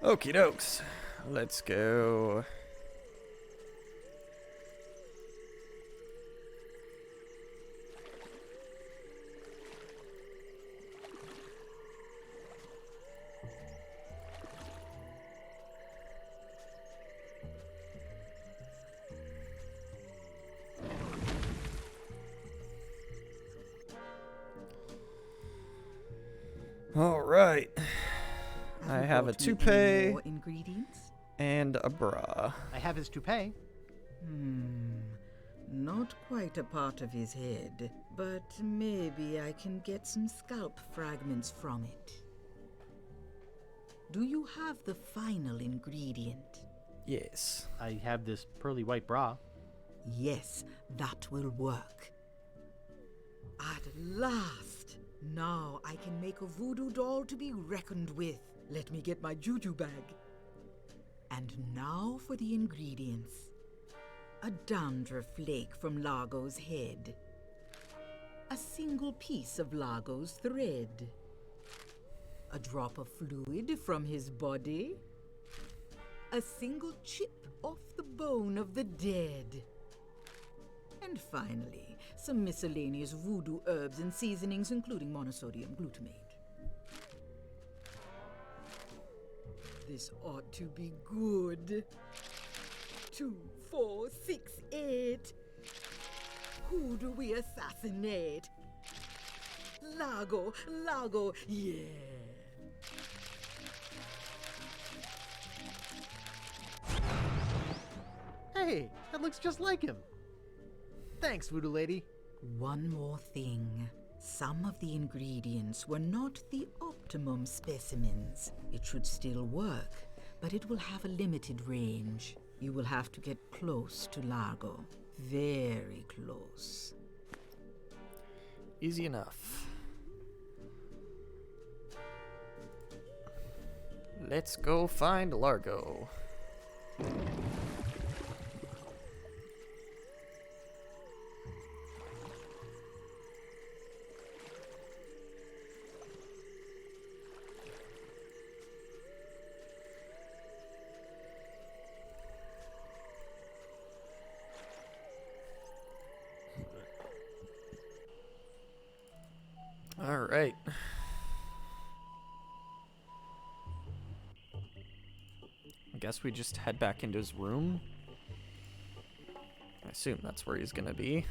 Okie dokes. Let's go. All right. I have a toupee and a bra. I have his toupee. Not quite a part of his head, but maybe I can get some scalp fragments from it. Do you have the final ingredient? Yes. I have this pearly white bra. Yes, that will work. At last! Now I can make a voodoo doll to be reckoned with. Let me get my juju bag. And now for the ingredients. A dandruff flake from Largo's head. A single piece of Largo's thread. A drop of fluid from his body. A single chip off the bone of the dead. And finally, some miscellaneous voodoo herbs and seasonings, including monosodium glutamate. This ought to be good. 2, 4, 6, 8. Who do we assassinate? Largo, Largo, yeah. Hey, that looks just like him. Thanks, Voodoo Lady. One more thing. Some of the ingredients were not the optimum specimens. It should still work, but it will have a limited range. You will have to get close to Largo. Very close. Easy enough. Let's go find Largo. All right. I guess we just head back into his room. I assume that's where he's gonna be.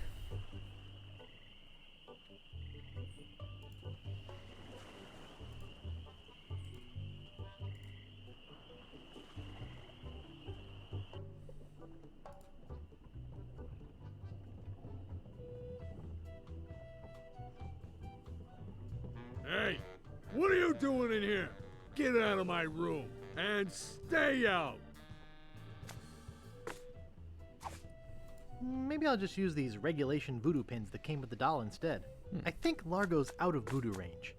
Hey, what are you doing in here? Get out of my room and stay out. Maybe I'll just use these regulation voodoo pins that came with the doll instead. I think Largo's out of voodoo range.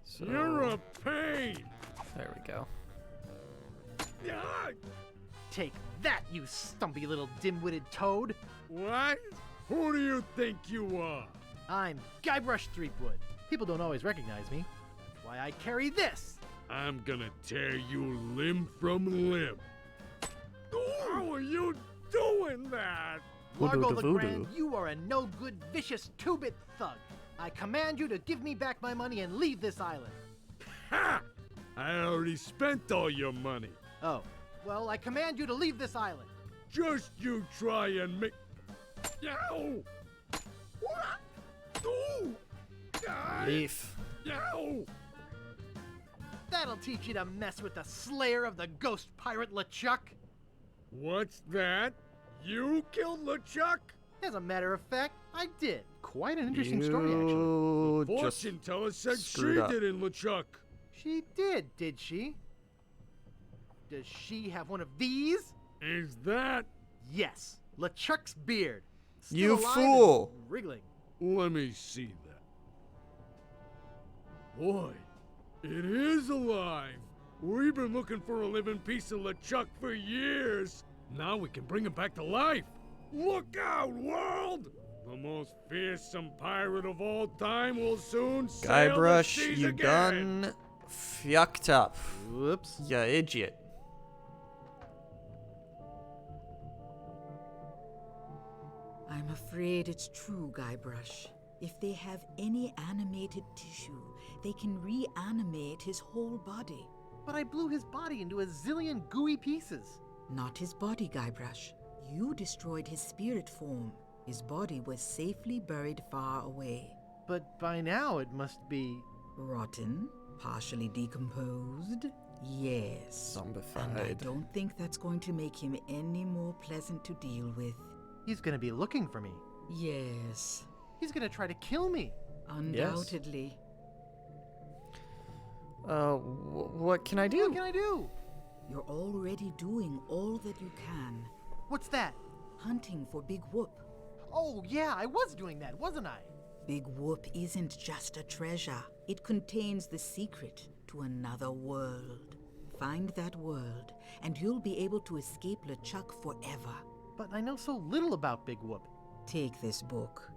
So, You're a pain. There we go. Yeah. Take that, you stumpy little dim-witted toad! What? Who do you think you are? I'm Guybrush Threepwood. People don't always recognize me. That's why I carry this! I'm gonna tear you limb from limb. How are you doing that? Largo Legrand, you are a no-good, vicious two-bit thug. I command you to give me back my money and leave this island. Ha! I already spent all your money. Oh, well, I command you to leave this island. Just you try and make... Yow! What? Ooh! Leaf. Yow! That'll teach you to mess with the slayer of the ghost pirate LeChuck. What's that? You killed LeChuck? As a matter of fact, I did. Quite an interesting story, actually. The fortune teller said she didn't, LeChuck. She did she? Does she have one of these? Is that? Yes, LeChuck's beard. Still You alive fool! and wriggling. Let me see that. Boy, it is alive. We've been looking for a living piece of LeChuck for years. Now we can bring him back to life. Look out, world! The most fearsome pirate of all time will soon sail the Guybrush, seas you again. done fucked up. Whoops. You idiot. I'm afraid it's true, Guybrush. If they have any animated tissue, they can reanimate his whole body. But I blew his body into a zillion gooey pieces. Not his body, Guybrush. You destroyed his spirit form. His body was safely buried far away. But by now it must be... rotten? Partially decomposed? Yes. Zombified. And I don't think that's going to make him any more pleasant to deal with. He's gonna be looking for me. Yes. He's gonna try to kill me. Undoubtedly. What can I do? What can I do? You're already doing all that you can. What's that? Hunting for Big Whoop. Oh, yeah, I was doing that, wasn't I? Big Whoop isn't just a treasure. It contains the secret to another world. Find that world, and you'll be able to escape LeChuck forever. But I know so little about Big Whoop. Take this book.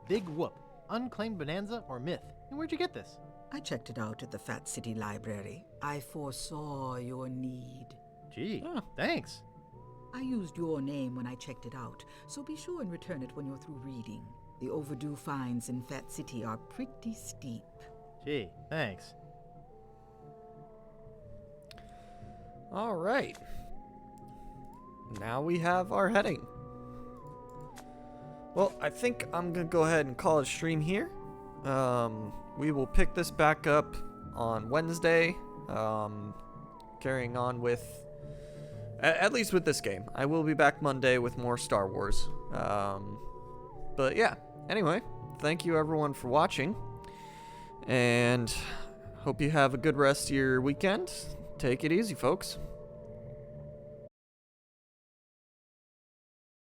Big Whoop, Unclaimed Bonanza or Myth. And where'd you get this? I checked it out at the Fat City Library. I foresaw your need. Gee, thanks. I used your name when I checked it out, so be sure and return it when you're through reading. The overdue fines in Fat City are pretty steep. Gee, thanks. All right. Now we have our heading. Well, I think I'm going to go ahead and call it a stream here. We will pick this back up on Wednesday, carrying on with, at least with this game. I will be back Monday with more Star Wars. But yeah, anyway, thank you everyone for watching, and hope you have a good rest of your weekend. Take it easy, folks.